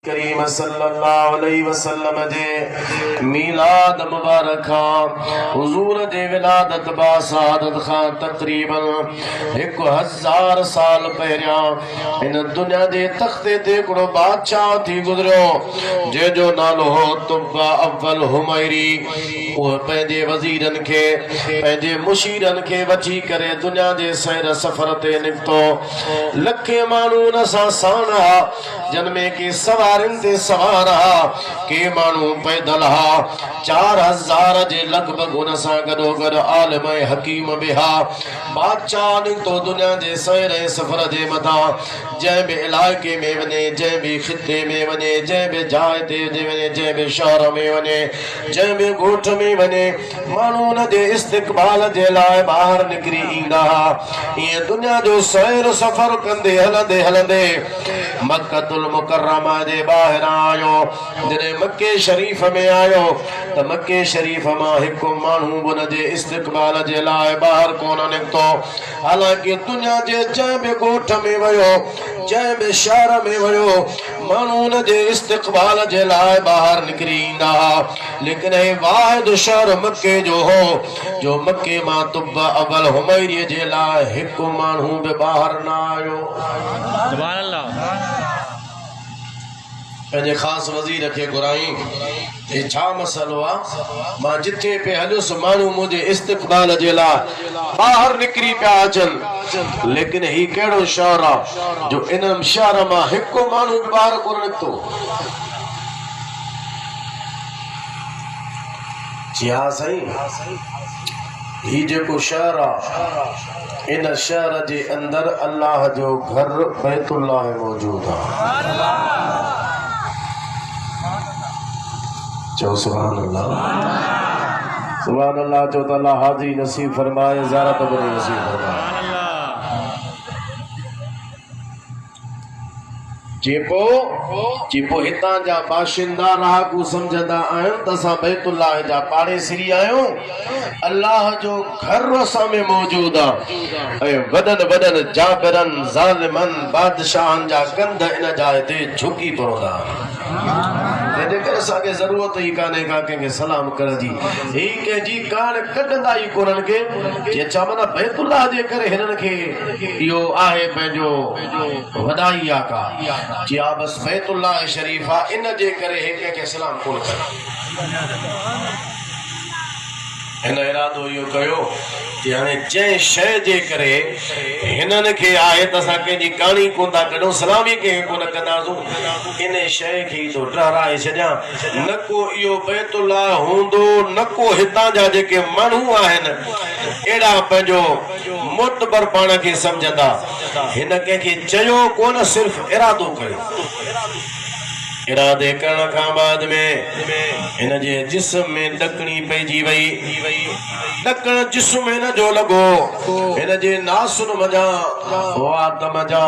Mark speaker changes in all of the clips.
Speaker 1: करीम सल्लल्लाहु अलैहि वसल्लम जे मीलाद मुबारक हुजूर जे विलादत बासादत खां तकरीबन 1000 साल पहिरियां इन दुनिया जे तख्ते ते हिकिड़ो बादशाह थी गुज़रियो जंहिंजो नालो हो तुब्बा अव्वल हुमैरी। उहे पंहिंजे वज़ीरनि खे पंहिंजे मुशीरनि खे वठी करे दुनिया जे सैर सफ़र ते निकितो। लखे माण्हू उन सां साण हा, जन में के सवारिन ते सवार हा, के माण्हू पैदल हा। 4000 जे लगभग उन सां गॾो गॾु आलिम ऐं हकीम बि हा। बादशाह निकितो दुनिया जे सैर ऐं सफ़र जे मथां, जंहिं बि इलाइक़े में वञे, जंहिं बि खिते में वञे, जंहिं बि जाइ ते वञे, जंहिं बि शहर में वञे, जंहिं बि ॻोठ में वञे, माण्हू उन जे इस्तक़बाल जे लाइ ॿाहिरि निकिरी ईंदा हा। ईअं दुनिया जो सैर सफ़र कंदे हलंदे हलंदे मक्कतुल मुकर्रमा जे ॿाहिरां आयो। जॾहिं मके शरीफ़ में आयो त मके शरीफ़ मां हिकु माण्हू उन जे इस्तक़बाल जे लाइ ॿाहिरि कोन निकितो। हालांकि दुनिया जे जंहिं बि ॻोठ में वियो, जंहिं बि शहर में वियो, माण्हू उन जे इस्तक़बाल जे लाइ ॿाहिरि निकिरी ईंदा हा। लेकिन हे वाहिद शहर मके जो हो जो मके मां तुब्बा अव्वल हुमैरी जे लाइ हिकु माण्हू बि ॿाहिरि न आयो।
Speaker 2: सुभान अल्लाह।
Speaker 1: पंहिंजे ख़ासि वज़ीर खे घुराई, हे छा मसइलो आहे? मां जिथे पे हलियुसि माण्हू मुंहिंजे इस्तक़बाल जे लाइ ॿाहिरि निकिरी पिया अचनि, लेकिन ही कहिड़ो शहर आहे जो इन शहर मां हिकु माण्हू बि ॿाहिरि कोन निकितो? जी हा साईं, ही जेको शहर आहे, इन शहर जे अंदर अल्लाह जो घर बैतुल्लाह मौजूद आहे। चो सुभान अल्लाह, सुभान अल्लाह। चो त अल्लाह हाजी नसीब फरमाए, ज़ियारत बि नसीब फरमाए। चेपो हितां जा बाशिंदा रहाकू सम्झंदा आहियूं त असां बैतुल्लाह जा पाड़ेसिरी आहियूं। अल्लाह जो घर असां में मौजूद आहे ऐं वॾनि वॾनि जाबिरनि ज़ालिमनि बादशाहनि जा कंध इन जाइ ते झुकी पवंदा। तंहिंजे करे असांखे ज़रूरत ई कान्हे का कंहिंखे सलाम करण जी। ही कंहिंजी कान कढंदा ई कोन्हनि खे। जे छा माना बैतुल्लाह जे करे हिननि खे इहो आहे पंहिंजो वॾाई आहे का। जी हा, बसि बैतुल्लाह शरीफ़ आहे, इन जे करे हे कंहिंखे सलाम कोन कनि। हिन इरादो इहो कयो कि हाणे जंहिं शइ जे करे हिननि खे आहे त असां कंहिंजी कहाणी कोन था कढूं, सलामी कंहिंखे कोन कंदासूं, इन शइ खे थो डराए छॾियां। न को इहो बैतुल्लाह हूंदो, न को हितां जा जेके माण्हू आहिनि अहिड़ा पंहिंजो मुतबर पाण खे सम्झंदा। हिन कंहिंखे चयो कोन, सिर्फ़ इरादो कयो। इरादे करण खां बाद में हिन जे जिस्म में ॾकणी पइजी वई। ॾकण जिस्म में हिन जो लॻो, हिन जे नासुन मज़ा, वात मज़ा,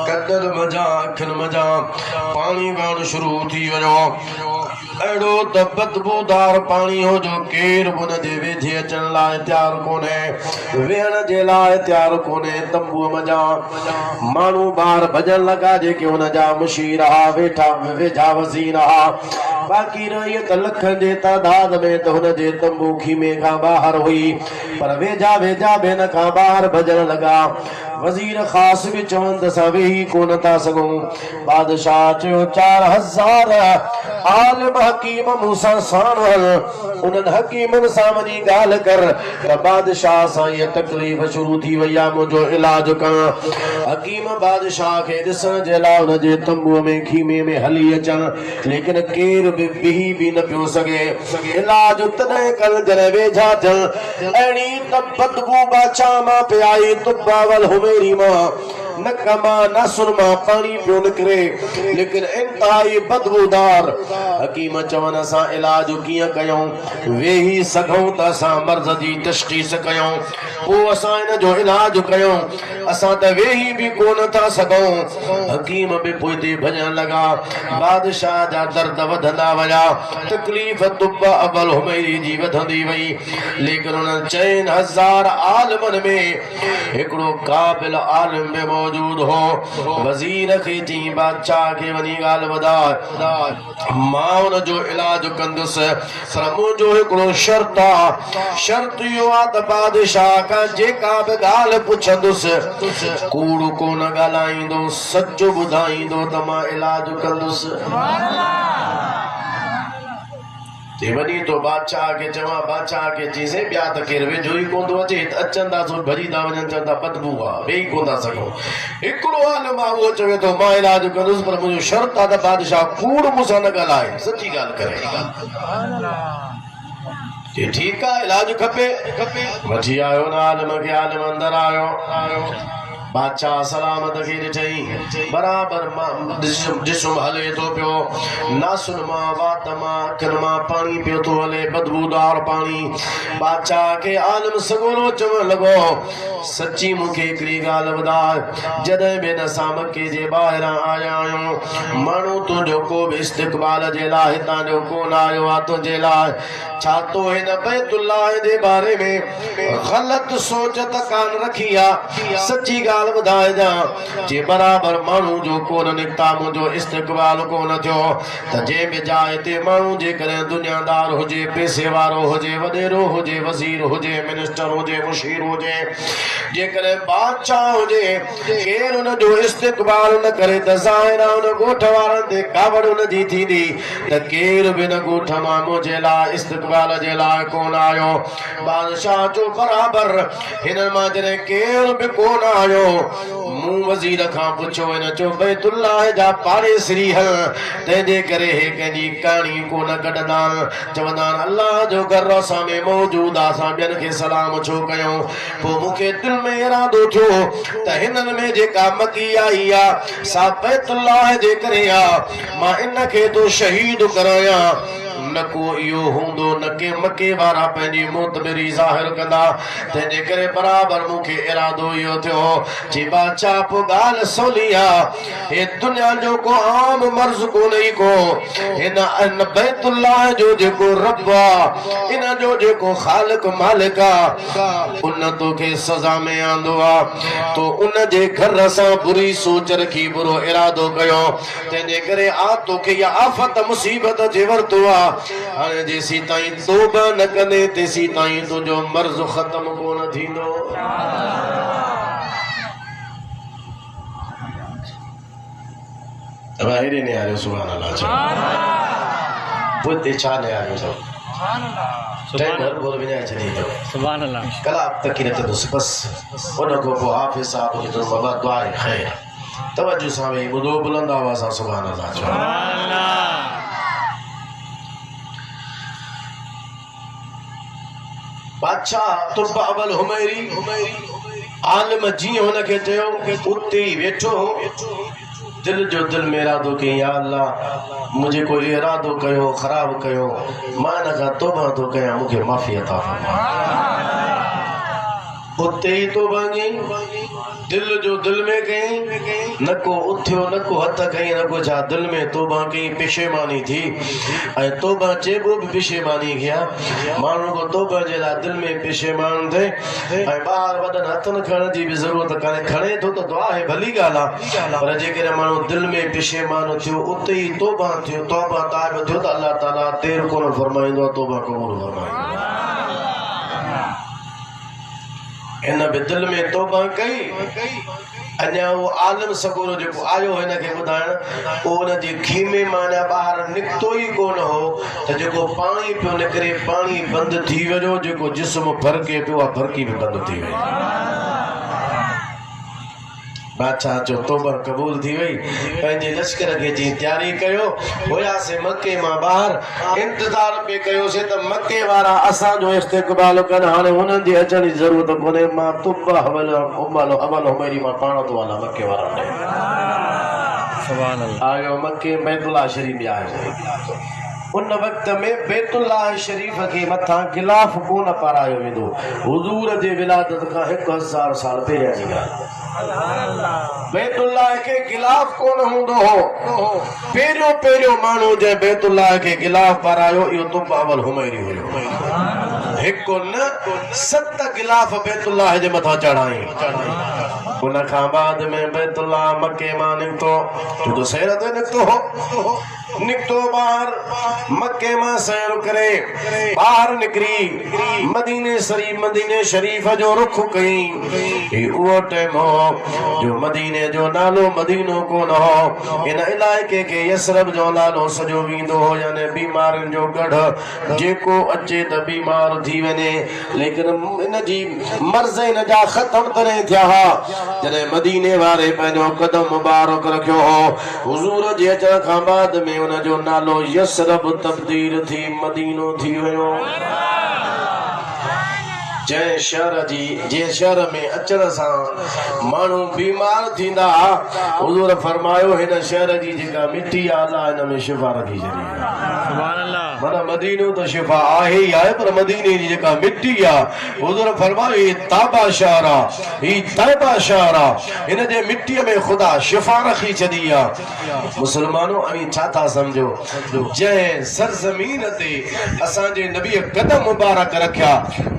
Speaker 1: कदर मज़ा, अखियुनि मज़ा पाणी वहणु शुरू थी वियो। अहिड़ो त बदबूदार पाणी हो जो केर बि हुन जे वेझे अचण लाइ तयारु कोन्हे, वेहण जे लाइ तयारु कोन्हे। तंबूअ मज़ा माण्हू ॿाहिरि भॼण लॻा, जेके हुन जा मुशीर हा, वेठा वेझा वज़ीर हा। बाक़ी रहियत लखनि जे तादाद में त हुन जे तंबू खीमे खां ॿाहिरि हुई, पर वेझा वेझा बि हिन खां ॿाहिरि भॼण लॻा। वज़ीर ख़ासि बि चवनि त असां वेही कोन था सघूं। बादशाह चयो 4000 आलिम हकीम मूंसां साण हल, उन्हनि हकीमनि सां वञी ॻाल्हि कर त बादशाह सां इहा तकलीफ़ शुरू थी वई आहे, मुंहिंजो इलाज करण। हकीम बादशाह खे ॾिसण जे लाइ हुन जे तंबूअ में खीमे में हली अचनि, लेकिन केर बि बिही बि न पियो सघे। इलाज तॾहिं कर जॾहिं वेझा थियनि। अहिड़ी त बदबू बादशाह मां पे आई, तुब्बा अव्वल हुमैरी मां, नक मां नासुन मां पाणी पियो निकिरे, लेकिन इंतहाई बदबूदार। हकीम चवनि असां इलाज कीअं कयूं? वेही सघूं त असां मर्ज़ जी तशख़ीस कयूं। वो असां इन जो इलाज कयो असां त वेही भी कोन था सघूं हकीम भी पोइते भजन लगा बादशाह जा दर्द वधंदा वया तकलीफ़ तुब अवल हुमैरी जी वधंदी वई लेकिन उन 4000 आलमन में हिकड़ो काबिल आलिम में मौजूद हो वजीर खे चई बादशाह के वनी गाल वधा मां उन जो इलाज कंदुसि पर मुंहिंजो हिकड़ो शर्त आ शर्त इहो आ त बादशाह का जेका बि ॻाल्हि पुछंदुसि कूड़ कोन ॻाल्हाईंदो सच ॿुधाईंदो त मां इलाज कंदुसि ते वञी तो बादशाह के चवा बादशाह के चीज़ें ॿिया त केरु वेझो ई कोन थो अचे अचनि था सो भॼी था वञनि चवनि था बदबू आहे वेही कोन था सघूं हिकिड़ो आलिम आहे उहो चवे थो मां इलाज कंदुसि पर मुंहिंजो शर्त आहे त बादशाह कूड़ मूंसां न ॻाल्हाए सची ॻाल्हि करे ठीक है इलाज खपे वठी आयो न आलिम के आलिम अंदर आयो बादशाह सलामत खे ॾिठई बराबर जिस्म हले तो पियो नासुन मां वात मां अखियुनि मां पानी पियो तो हले बदबूदार पानी बादशाह के आलिम सगोलो चवण लॻो सच्ची मूंखे हिकिड़ी ॻाल्हि ॿुधाए जॾहिं बि असां मके जे ॿाहिरां आया आहियूं माण्हू तुंहिंजो को बि इस्तक़बाल जे लाइ हितां जो कोन आयो आहे तुंहिंजे लाइ छा तो हिन बैतुल्लाह जे बारे में ग़लति सोच त कान रखी आहे सची ॻाल्हि ॿुधाइजां जे बराबर माण्हू जो कोन निकिता मुंहिंजो इस्तक़बाल कोन थियो त जंहिं बि जाइ ते माण्हू जेकॾहिं दुनियादार हुजे पैसे वारो हुजे वॾेरो हुजे वज़ीर हुजे मिनिस्टर हुजे मुशीर हुजे जेकॾहिं बादशाह हुजे केरु उन जो इस्तक़बाल न करे त ज़ाहिर आहे उन ॻोठ वारनि ते कावड़ उन जी थींदी त केरु बि न ॻोठ मां मुंहिंजे लाइ इस्तक़बाल जे लाइ कोन आयो बादशाह जो बराबर हिन मां जॾहिं केरु बि कोन आयो मूं वज़ीर खां पुछो हिन चयो बैतुल्लाह जा पाड़ेसरी हल तंहिंजे करे हे कंहिंजी कहाणी कोन कढंदा चवंदा अल्लाह जो घर असां में मौजूद आहे असां ॿियनि खे सलाम छो कयूं पोइ मूंखे दिलि में इरादो थियो त हिननि में जेका मकी आई आहे सा बैतुल्लाह जे करे आहे मां इन खे तो शहीद करायां न को इहो हूंदो न के मके वारा पंहिंजी मोतबरी ज़ाहिर कंदा तंहिंजे करे बराबर मूंखे इरादो इहो थियो जे बादशाह पोइ ॻाल्हि सवली आहे हे दुनिया जो को आम मर्ज़ कोन ई को हिन बैतुल्लाह जो जेको रब आहे इन जो जेको ख़ालिक मालिक आहे उन तोखे सज़ा में आंदो आहे तो उन जे घर सां बुरी सोच रखी बुरो इरादो कयो तंहिंजे करे आ तोखे इहा आफ़त मुसीबत जे वरितो आहे हाणे जेसी ताईं तौबा न कंदे तेसी ताईं तुंहिंजो मर्ज़ ख़त्म कोन थींदो अब हेॾे ने आयो सुभान अल्लाह चओ पोइ छा ने आयो चओ टाइम हर बोल विञाए छॾींदो
Speaker 2: सुभान अल्लाह
Speaker 1: कलाक तक न कंदुसि बसि उन खां पोइ हाफ़िज़ साहब खे चयो बाबा दुआ ख़ैर तवज्जो सां वेही ॿुधो बुलंद आवाज़ सां सुभान अल्लाह चओ बादशाह तुब अवल हुमैरी आलिम जीअं हुनखे चयो उते ई वेठो दिल जो दिल में इरादो कई या अल्लाह मुझे कोई इरादो कयो ख़राब कयो मां इन खां तौबा थो कयां मूंखे माफ़ी अता फरमा उते ई तौबा कई दिल जो दिल में कई न को उथियो न को हथ कई न को छा दिल में तौबा कई पेशेमानी थी ऐं तौबा चइबो बि पेशेमानी कया माण्हू को तौबा जे लाइ दिल में पेशेमान थिए ऐं ॿार वॾनि हथनि खणण जी बि ज़रूरत कान्हे खणे थो त दुआ आहे भली ॻाल्हि आहे पर जेकॾहिं माण्हू दिल में पेशेमान थियो उते ई तौबा थियो तौबा ताइब थियो त अल्लाह ताला देर कोन फरमाईंदो आहे तौबा क़बूल फरमाईंदो इन बि दिल में तौबा कई अञा वो आलिम सगोरो जेको आयो हिन खे ॿुधाइण पोइ हुन जी खीमे मां अञा ॿाहिरि निकितो ई कोन हो त जेको पाणी पियो निकिरे पाणी बंदि थी वियो जेको जिस्म फरके पियो आहे फरकी बि बंदि थी वई बादशाह जो तौबा क़बूल थी वई पंहिंजे लश्कर खे जी तयारी कयो हुयासीं मके मां ॿाहिरि इंतज़ार पे कयोसीं त मके वारा असांजो इस्तक़बाल कनि हाणे हुननि जी अचण जी ज़रूरत कोन्हे मां तुब अवल हुमैरी मां पाण थो हलां मके वारा
Speaker 2: सुभान अल्लाह
Speaker 1: आयो मके बैतुल्लाह शरीफ में आयो उन वक्त में बैतुल्लाह शरीफ के मथा गिलाफ कोन पारायो वेंदो हुजूर जे विलादत का 1000 साल पहिरियां जी ॻाल्हि बैतुल्लाह के गिलाफ कोन हूंदो हो पहिरियों माण्हू जे बैतुल्लाह के गिलाफ पारायो इहो तुब अवल हुमैरी हुयो हिकु न 7 गिलाफ बैतुल्लाह जे मथा चढ़ाई उन खां बाद में बैतुल्लाह मक्के मां निकतो तो सैर ते निकतो बाहर मक्के मां सैर करे बाहर निकरी मदीने शरीफ जो रुख कई उहो टाइम हो जो मदीने जो नालो मदीनो कोन हो इन इलाइके के यसरब जो नालो सजो वींदो हो यानी बीमारनि जो गढ़ जेको अचे त बीमार थी वञे लेकिन इन जी मर्ज़ इन जा ख़त्म करे थिया जॾहिं मदीने वारे पंहिंजो कदम मुबारक रखियो हो हुजूर जे अचण खां बाद में उन जो नालो यसरब तब्दील थी मदीनो थी वियो जंहिं शहर में अचण सां माण्हू बीमार थींदा हुजूर फरमायो हिन शहर जी जेका मिट्टी आहे हिन में शिफ़ा रखी छॾी माना मदीनो तो शिफा आहे ही आहे पर मदीने जी जेका मिट्टी आहे हुजूर फरमायो ही ताबा शहर आहे ही तैबा शहर आहे हिन जे मिट्टीअ में ख़ुदा शिफा रखी छॾी आहे मुसलमानो ऐं छा था सम्झो जंहिं सरज़मीन ते असांजे नबीअ कदम मुबारक रखिया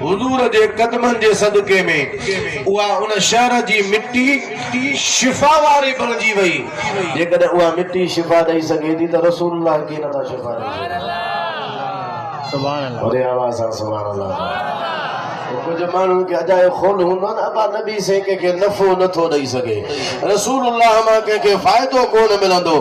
Speaker 1: हुजूर जे कदमनि जे सदके में उहा उन शहर जी मिट्टी शिफा वारी बणिजी वई जेकॾहिं उहा मिट्टी शिफा ॾेई सघे थी त रसूलुल्लाह खे नथा शिफा ॾेई
Speaker 2: सुभान अल्लाह
Speaker 1: वॾे आवाज़ सां सुभान अल्लाह कुछ माण्हुनि खे अजायो खोल हूंदो न अबा नबी से कंहिंखे नफ़ो नथो ॾेई सघे रसूलुल्लाह मां कंहिंखे फ़ाइदो कोन मिलंदो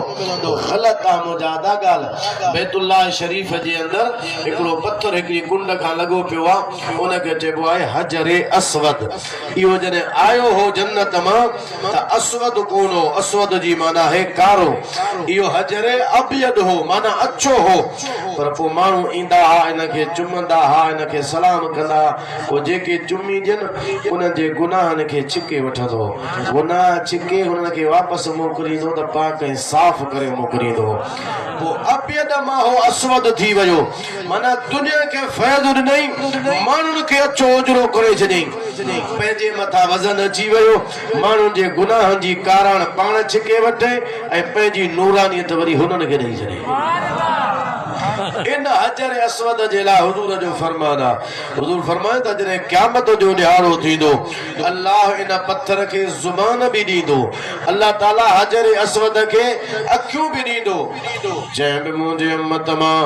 Speaker 1: ग़लति आहे मुजादा ॻाल्हि बैतुल्लाह शरीफ जे अंदरि हिकिड़ो पत्थर हिकिड़ी कुंड खां लॻो पियो आहे उनखे चइबो आहे हजरे अस्वद इहो जॾहिं आयो हो जन्नत मां त अस्वद कोन हो अस्वद जी माना है कारो इहो हजरे अबयद हो माना अछो हो पर पोइ माण्हू ईंदा हुआ इनखे चुमंदा हुआ इनखे सलाम कंदा जेके चुमी जन उन जे गुनाहनि खे छिके वठंदो गुनाह छिके हुननि खे वापसि मोकिलींदो त पाक ऐं साफ़ करे मोकिलींदो पोइ अबयद मां हो अस्वद थी वियो माना दुनिया खे फ़ाइदो ॾिनई माण्हुनि खे अछो उजरो करे छॾियईं पंहिंजे मथां वज़न अची वियो माण्हुनि जे गुनाहनि जी काराण पाण छिके वठे ऐं पंहिंजी नूरानियत वरी हुननि खे ॾेई छॾे इन हजर अस्वद जे लाइ हुजूर जो फरमान आहे हुजूर फरमाए त जॾहिं क़यामत जो ॾियारो थींदो अल्लाह इन पत्थर खे ज़ुबान बि ॾींदो अल्लाह ताला हजर अस्वद खे अखियूं बि ॾींदो जंहिं बि मुंहिंजे उम्मत मां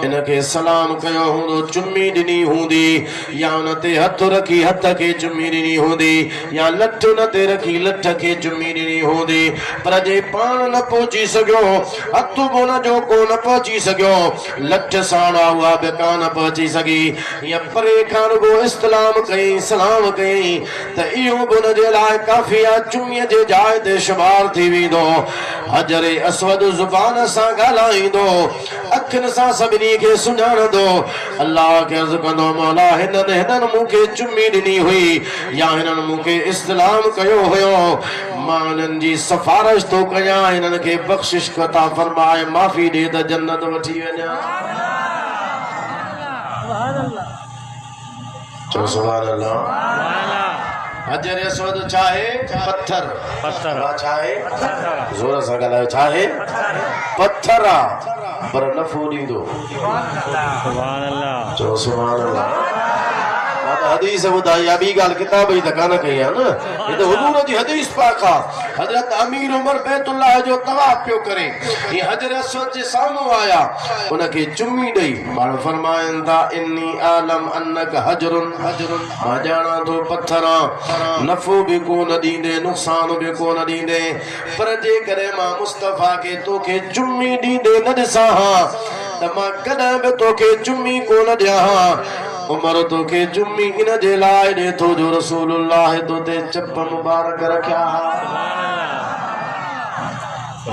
Speaker 1: इनखे सलाम कयो हूंदो चुमी ॾिनी हूंदी या उन ते हथ रखी हथ खे चुमी ॾिनी हूंदी या लठ उन ते रखी लठ खे चुमी ॾिनी हूंदी पर जे पाण न पहुची सघियो हथ बि उन जो को न पहुची सघियो लठ साण हुआ बि कान पहुची सघी या परे खां रुगो इस्लाम कई सलाम कई त इहो बि उनजे लाइ काफ़ी आहे चुमीअ जे जाइ ते शुमार थी वेंदो हजर अस्वद ज़ुबान सां ॻाल्हाईंदो अखियुनि सां सभिनी खे सुञाणंदो अल्लाह खे अर्ज़ु कंदो मौला हिननि मूंखे चुमी ॾिनी हुई या हिननि मूंखे इस्लाम कयो हुयो मां हिननि जी सिफारिश थो कयां हिननि खे बख़्शिश अता फरमाए माफ़ी ॾे त जन्नत वठी वञा चलो सुभान अल्लाह हजर अस्वद चाहे पत्थर छा आहे ज़ोर सां ॻाल्हायो छा आहे पत्थर आहे पर नफ़ो ॾींदो
Speaker 2: सुभान अल्लाह
Speaker 1: चलो सुभान अल्लाह हदीस ॿुधाई आहे ॿी ॻाल्हि किताब जी त कान कई आहे न हे त हुजूर जी हदीस पाक आहे हज़रत अमीर उमर बैतुल्लाह जो तवाफ पियो करे ये हजर अस्वद जे साम्हूं आया उनखे चुमी ॾेई माण्हू फरमाइनि था इन्नी आलम अन्नक हजरुन मां ॼाणां थो पत्थर नफ़ो बि कोन ॾींदे नुक़सान बि कोन ॾींदे पर जेकॾहिं मां मुस्तफ़ा खे तोखे चुमी ॾींदे न ॾिसां हा त मां कॾहिं बि तोखे चुमी कोन ॾियां हा उमर तोखे चुमी इन जे लाइ ॾे थो जो रसूलुल्लाह तो ते चप मुबारक रखिया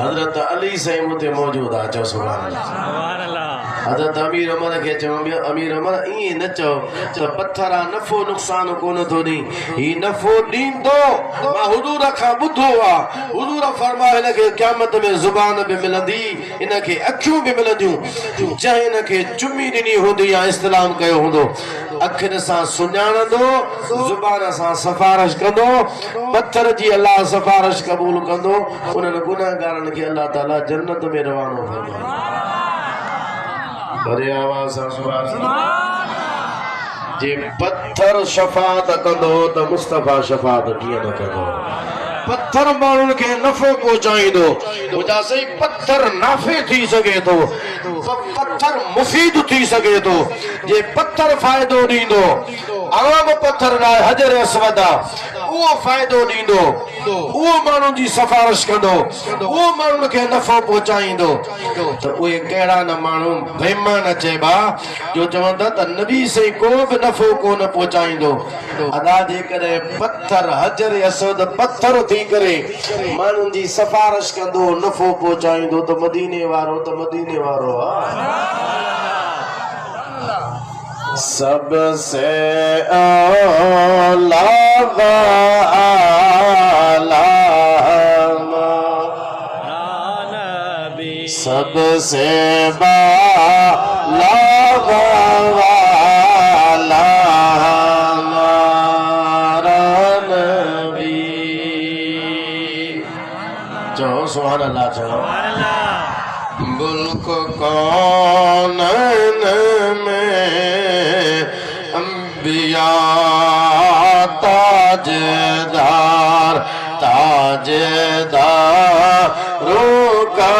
Speaker 1: हजरत अली से मुते मौजूद आ चो सुभान अल्लाह
Speaker 2: सुभान अल्लाह
Speaker 1: हजरत अमीर उमर के चो अमीर उमर ई न चो तो पत्थर नफो नुकसान कोन तो दी ई नफो दींदो मा हुजूर खा बुधो आ हुजूर फरमाए न के क़यामत में जुबान भी मिलंदी इन के अखियों भी मिलंदियूं चाहे इन के चुमी दिनी होंदी या इस्लाम कयो होंदो अखिन सा सुञाणंदो जुबान सा सिफारिश कंदो पत्थर जी अल्लाह सिफारिश कबूल कंदो उन्हनि गुनाहगारनि खे अल्लाह ताला जन्नत में रवानो फरमाए भरे आवाज सां सुभान अल्लाह जे पत्थर शफात कंदो त मुस्तफा शफात कीअं न कंदो पत्थर माण्हुनि खे नफ़ो पहुचाईंदो मुंहिंजा सही पत्थर नाफ़े थी सघे थो पत्थर मुफ़ीद थी सघे थो जे पत्थर फ़ाइदो ॾींदो आम पत्थर लाइ हजर अस्वद उहो फ़ाइदो ॾींदो उहो माण्हुनि जी सिफारिश कंदो उहो माण्हुनि खे नफ़ो पहुचाईंदो त उहे कहिड़ा न माण्हू बेईमान चइबा जो चवंदा त नबी से को बि नफ़ो कोन पहुचाईंदो अदा जे करे पत्थर हजर अस्वद पत्थर थी करे माण्हुनि जी सिफारिश कंदो नफ़ो पहुचाईंदो त मदीने वारो सबसे आला सबसे बाला वाला हमारा नबी जो सुभान अल्लाह
Speaker 2: सुभान अल्लाह
Speaker 1: मुल्क कौन में अंबिया ताजदार का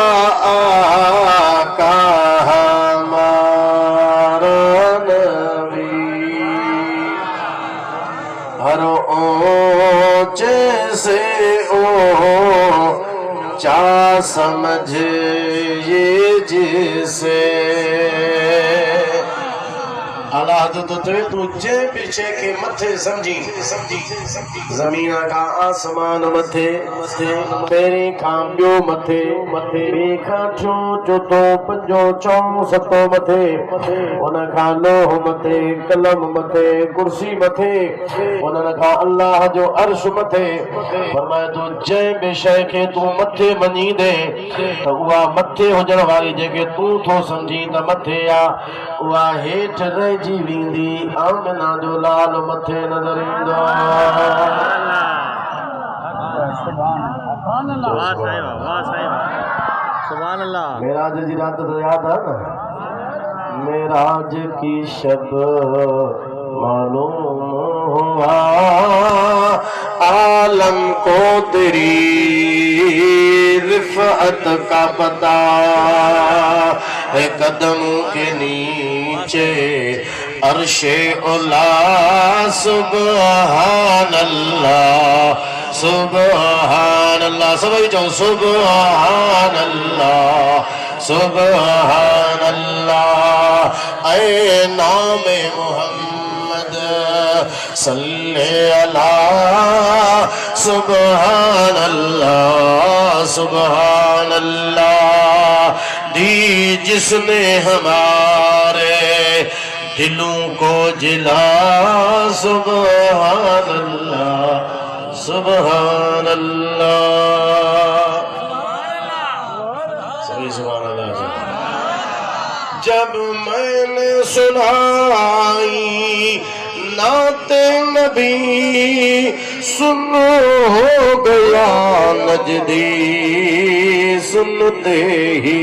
Speaker 1: आका हमारा नबी हर ऊंचे से ऊंचा समझ ये जिसे अल्लाह तो तू जे पीछे के मथे समझी जमीन का आसमान मथे तेरी खांबियो मथे ॿी खां चोथों पंजो चौं सतो मथे उन खां लोह मथे कलम मथे कुर्सी मथे उन खां अल्लाह जो अर्श मथे फरमाए तो जंहिं बि शइ खे तूं मथे मञी दे त उहा मथे हुजण वारी जेके तूं थो समझी त मथे आ उहा हेठि रहिजी वेंदी आमिना जो लाल मथे नज़र ईंदो
Speaker 2: सुभान अल्लाह
Speaker 1: मेराज जी रात तो याद है ना मेराज की शब मालूम हुआ आलम को तेरी रिफ़अत का पता है कदम के नीचे अर्शे उला सुभान अल्लाह सुभान अल्लाह सभी जाओ सुभान अल्लाह ऐ नाम मोहम्मद सल्ले अला सुभान अल्लाह दी जिसने हमारे दिलों को जिला सुभान अल्लाह सभी सुभान अल्लाह जब मैंने सुनाई नाते नबी सुन हो गया नजदी सुनते ही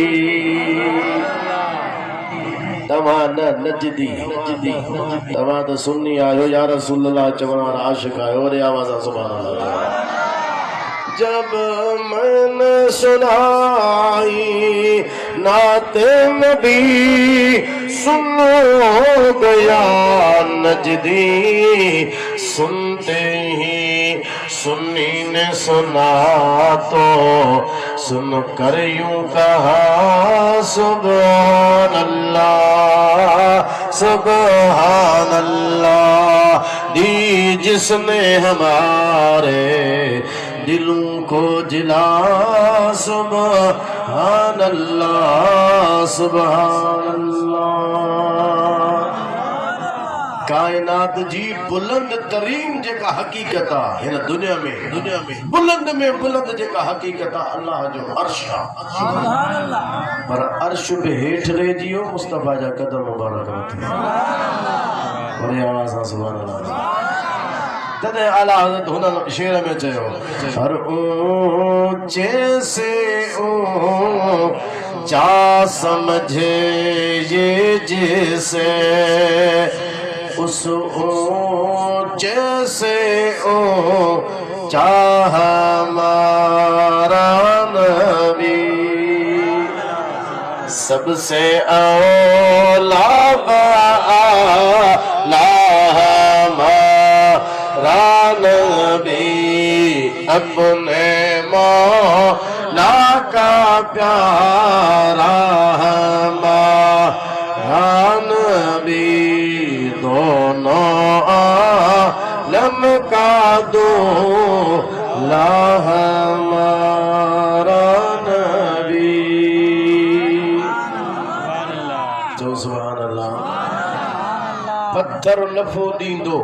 Speaker 1: तव्हां न नजदी तव्हां तो सुन्नी आयो या रसूल अल्लाह चवण वारा आशिक आयो वरी आवाज़ सुभान अल्लाह जब मैंने सुनाई नाते नबी सुन हो गया नजदी सुनते ही सुन्नी ने सुना तो सुन कर यूं कहा सुभान अल्लाह दी जिसने हमारे दिलों को जिला सुभान अल्लाह सुभान अल्लाह। कायनात जी बुलंद तरीन जेका हकीकत आहे हिन दुनिया में बुलंद में बुलंद जेका हकीकत आहे अल्लाह जो अर्श आहे। पर अर्श पे हेठ रहिजी वियो मुस्तफा जा कदम मुबारक मथे वरी आवाज़ सां सुभान अल्लाह। तदे आला हज़रत हुन शेर में चयो हर ऊंचे से ऊंचा समझे ये जिसे उस ऊंचे से ऊंचा हमारा नबी सबसे औला हमारा नबी अपने मौला का प्यारा हमारा नबी दोनों आलम का दूल्हा हमारा नबी। जो सुभान अल्लाह। पत्थर नफो दींदो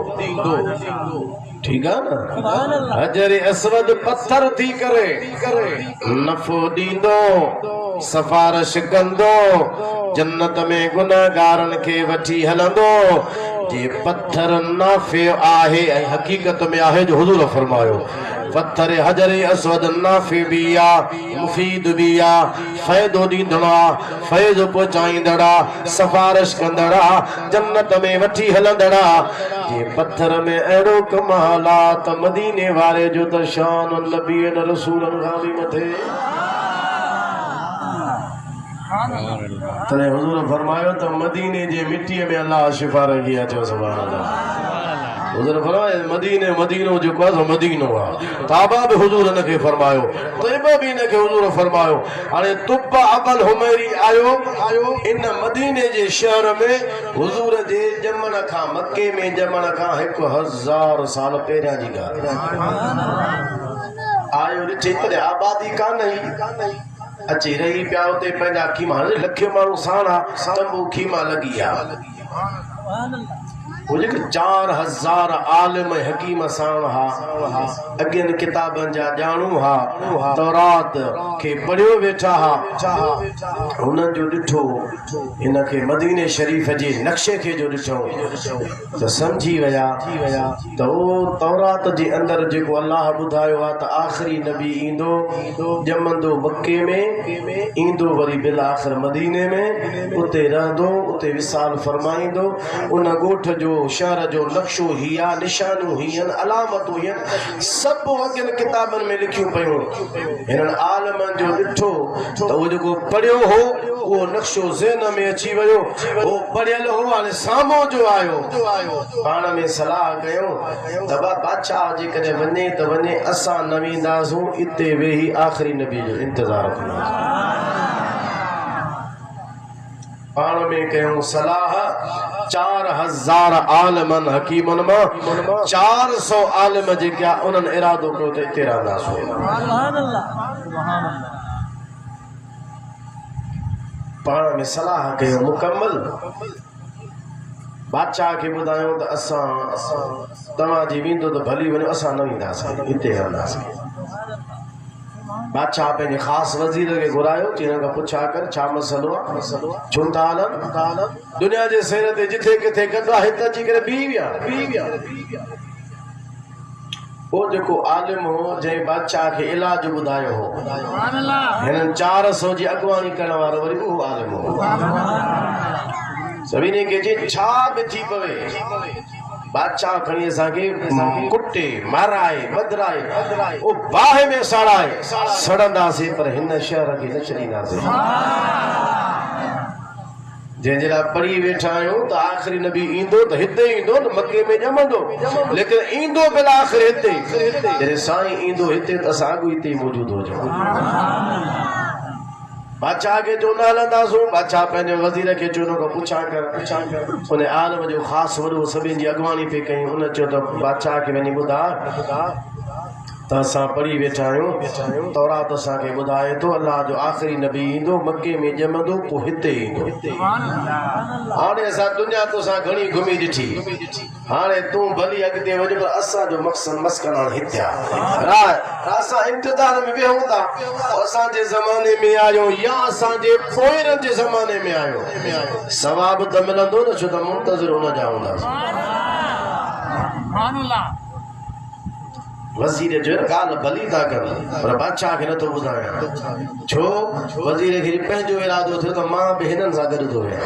Speaker 1: ठीक है ना। हजर असवद पत्थर थी करे नफो दींदो सफारिश कंदो जन्नत में गुनाहगारन के वठी हलंदो। जे पत्थर नाफे आहे ऐं हकीकत में आहे जो हुजूर फरमायो पत्थर हजर असवद नाफे भी आ मुफीद भी आ फ़ायदो ॾींदड़ा फैज़ पहुचाईंदड़ा सफारिश कंदड़ा जन्नत में वठी हलंदड़ा। जे पत्थर में अहिड़ो कमाल आ त मदीने वारे जो त शान नबी रसूलनि खां बि मथे। तने हुजूर फरमायो तो मदीने जे मिट्टी में अल्लाह शिफा रखी है। चो सुभान अल्लाह। हुजूर फरमायो मदीने मदीनो जो को मदीनो आ ताबा भी हुजूर ने के फरमायो तैयबा भी ने के हुजूर फरमायो। हाने तुब्बा अबल हुमैरी आयो इन मदीने जे शहर में हुजूर जे जमन का मक्के में जमन का 1000 साल पहिरियां जी ॻाल्हि आयो ॾिठे तॾहिं आबादी कान अची रही पिया उते पंहिंजा खीमा लखे माण्हू साणा तंबू खीमा लॻी आ। वो जेके 4000 आलिम हकीम साण हा अॻियनि किताबनि जा ॼाणू हा तौरात खे पढ़ियो वेठा हा हुननि जो ॾिठो हिन खे मदीने शरीफ़ जे नक्शे खे जो ॾिठो त सम्झी विया त उहो तौरात जे अंदरि जेको अल्लाह ॿुधायो आहे त आख़िरी नबी ईंदो ॼमंदो मके में ईंदो वरी बिल आख़िर मदीने में उते रहंदो उते विसाल फरमाईंदो। उन ॻोठ जो शहर जो नक्शो ही आ निशानू ही अलामतूं ही सभु अॻियनि किताबनि में लिखियूं पियूं। हिननि आलमनि जो ॾिठो त उहो जेको पढ़ियो हो उहो नक्शो ज़हन में अची वियो उहो पढ़ियल हो हाणे साम्हूं जो आयो पाण में सलाह कयूं त बादशाह जेकॾहिं वञे त वञे असां न वेंदासूं इते वेही आख़िरी नबी जो इंतज़ारु कंदासीं। पाण में कयूं सलाह 4000 आलिमन हकीमन मां 400 आलिम जेका उन्हनि इरादो कयो त हिते रहंदासीं। पाण में सलाह कयो मुकम्मल बादशाह खे ॿुधायूं त असां तव्हां जी वेंदो त भली वञो असां न वेंदासीं हिते रहंदासीं। बादशाह पंहिंजे ख़ासि वज़ीर खे घुरायो चई हिन खां पुछा कर छा मसलो आहे छो था हलनि दुनिया जे सैर ते जिथे किथे कंदो आहे हिते अची करे बीह विया। वो जेको आलिम हो जंहिं बादशाह खे इलाज ॿुधायो हो हिननि 400 जी अॻुवानी करण वारो वरी उहो आलिम हो। सभिनी खे चई छा बि थी पवे बादशाह खणी असांखे कुटे माराए बदराए ओ बाहि में साड़ाए सड़ंदासीं पर हिन शहर खे न छॾींदासीं। जंहिंजे लाइ पढ़ी वेठा आहियूं त आख़िरी नबी ईंदो त हिते ईंदो न मके में ॼमंदो लेकिन ईंदो बिल आख़िर हिते जॾहिं साईं ईंदो हिते त असां अॻु हिते ई मौजूदु हुजूं। बादशाह के जो न हलंदासूं बादशाह पंहिंजे वज़ीर खे चयो हुन खां पुछा कर उन आलम जो ख़ासि वॾो सभिनि जी अॻुवानी पे कई उन चयो त बादशाह खे वञी ॿुधा त असां पढ़ी वेठा आहियूं तौरात असांखे ॿुधाए थो अलाह जो आख़िरी नबी ईंदो मके में ॼमंदो पोइ हिते ईंदो। हाणे असां दुनिया तोसां घणी घुमी ॾिठी, हाणे तूं भली अॻिते वञ पर असांजो मक़सदु मस्कन हाणे हिते आहे। असां इंतज़ार में वेहूं था असांजे ज़माने में आयो या असांजे पोइरनि जे ज़माने में आयो, सवाब त मिलंदो न, छो त मुंतज़िर हुन जा हूंदासीं। वज़ीर जो ॻाल्हि भली था कनि पर बादशाह खे नथो ॿुधायां, छो वज़ीर खे पंहिंजो इरादो थियो त मां बि हिननि सां गॾु थो वियां।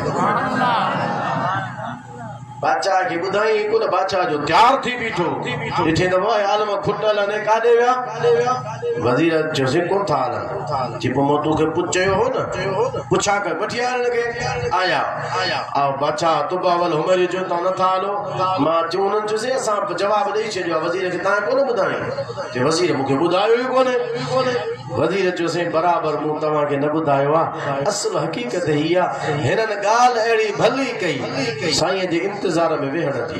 Speaker 1: बादशाह खे ॿुधाई कोन, बादशाह जो तयार थी बीठो, ॾिठे त भाई आलम खुटल ने काॾे विया। वज़ीर चयोसि कोन था हलनि, चई पोइ मां तोखे चयो हो न, पुछा कर वठी आया हिनखे। आया ऐं बादशाह तुबावल हुमैर जो तव्हां नथा हलो, मां चयो उन्हनि चयोसि असां जवाबु ॾेई छॾियो आहे वज़ीर खे, तव्हां कोन ॿुधाई। चई वज़ीर मूंखे ॿुधायो ई कोन्हे। वज़ीर चयोसि बराबरि मूं तव्हांखे न ॿुधायो आहे, असुल हक़ीक़त हीअ आहे हिननि ॻाल्हि अहिड़ी भली कई साईं जे इंतज़ार में वेहण जी।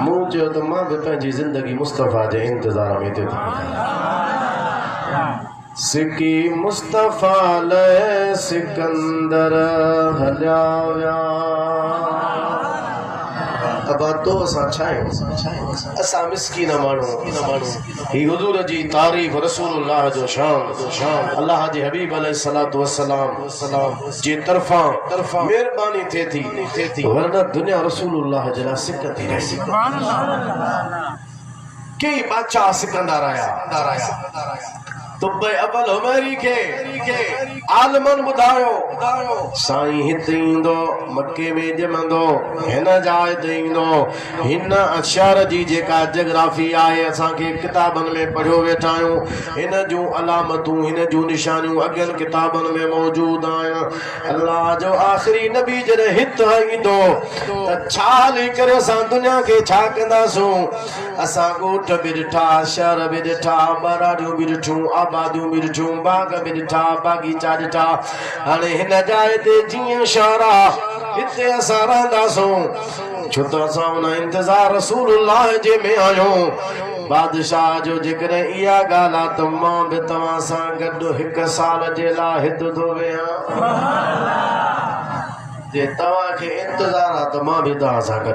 Speaker 1: मूं चयो त मां बि पंहिंजी ज़िंदगी मुस्तफ़ा जे इंतज़ार में थी सिकी मुस्तफ़ा ले सिकंदर हलिया विया। अब तो असां छा आहियूं, असां मिस्कीन माण्हू। ही हुज़ूर जी तारीफ़ रसूलुल्लाह जो शान अल्लाह जे हबीब अलैहिस्सलातु वस्सलाम जे तरफ़ां महिरबानी थिए थी, वरना दुनिया रसूलुल्लाह जे लाइ सिक थी रही। कई बादशाह सिकंदा रहिया, तुब अबल हुमैरी के आलमन ॿुधायो साईं हिते ईंदो, मके में ॼमंदो, हिन जाइ ते ईंदो। हिन अशर जी जेका जोग्राफी आहे असांखे किताबनि में पढ़ियो वेठा आहियूं, हिन जूं अलामतूं हिन जूं निशानियूं अॻियनि किताबनि में मौजूद आहिनि। अल्लाह जो आख़िरी नबी जॾहिं हिते ईंदो त छा हली करे असां दुनिया खे छा कंदासूं। असां ॻोठ बि ॾिठा, शहर बि ॾिठा, ॿाराड़ियूं बि ॾिठियूं, आबादियूं बि ॾिठियूं, बाग बि ॾिठा, बागीचा ॾिठा। हाणे हिन जाइ ते जीअं शहर आहे हिते असां रहंदासूं, छो त असां हुन इंतज़ार रसूलुल्लाह जे में आहियूं। बादशाह जो जेकॾहिं इहा ॻाल्हि आहे त मां बि तव्हां सां गॾु 1 साल जे लाइ हिते थो वेहां। जे तव्हांखे इंतज़ार आहे त मां बि तव्हां सां गॾु।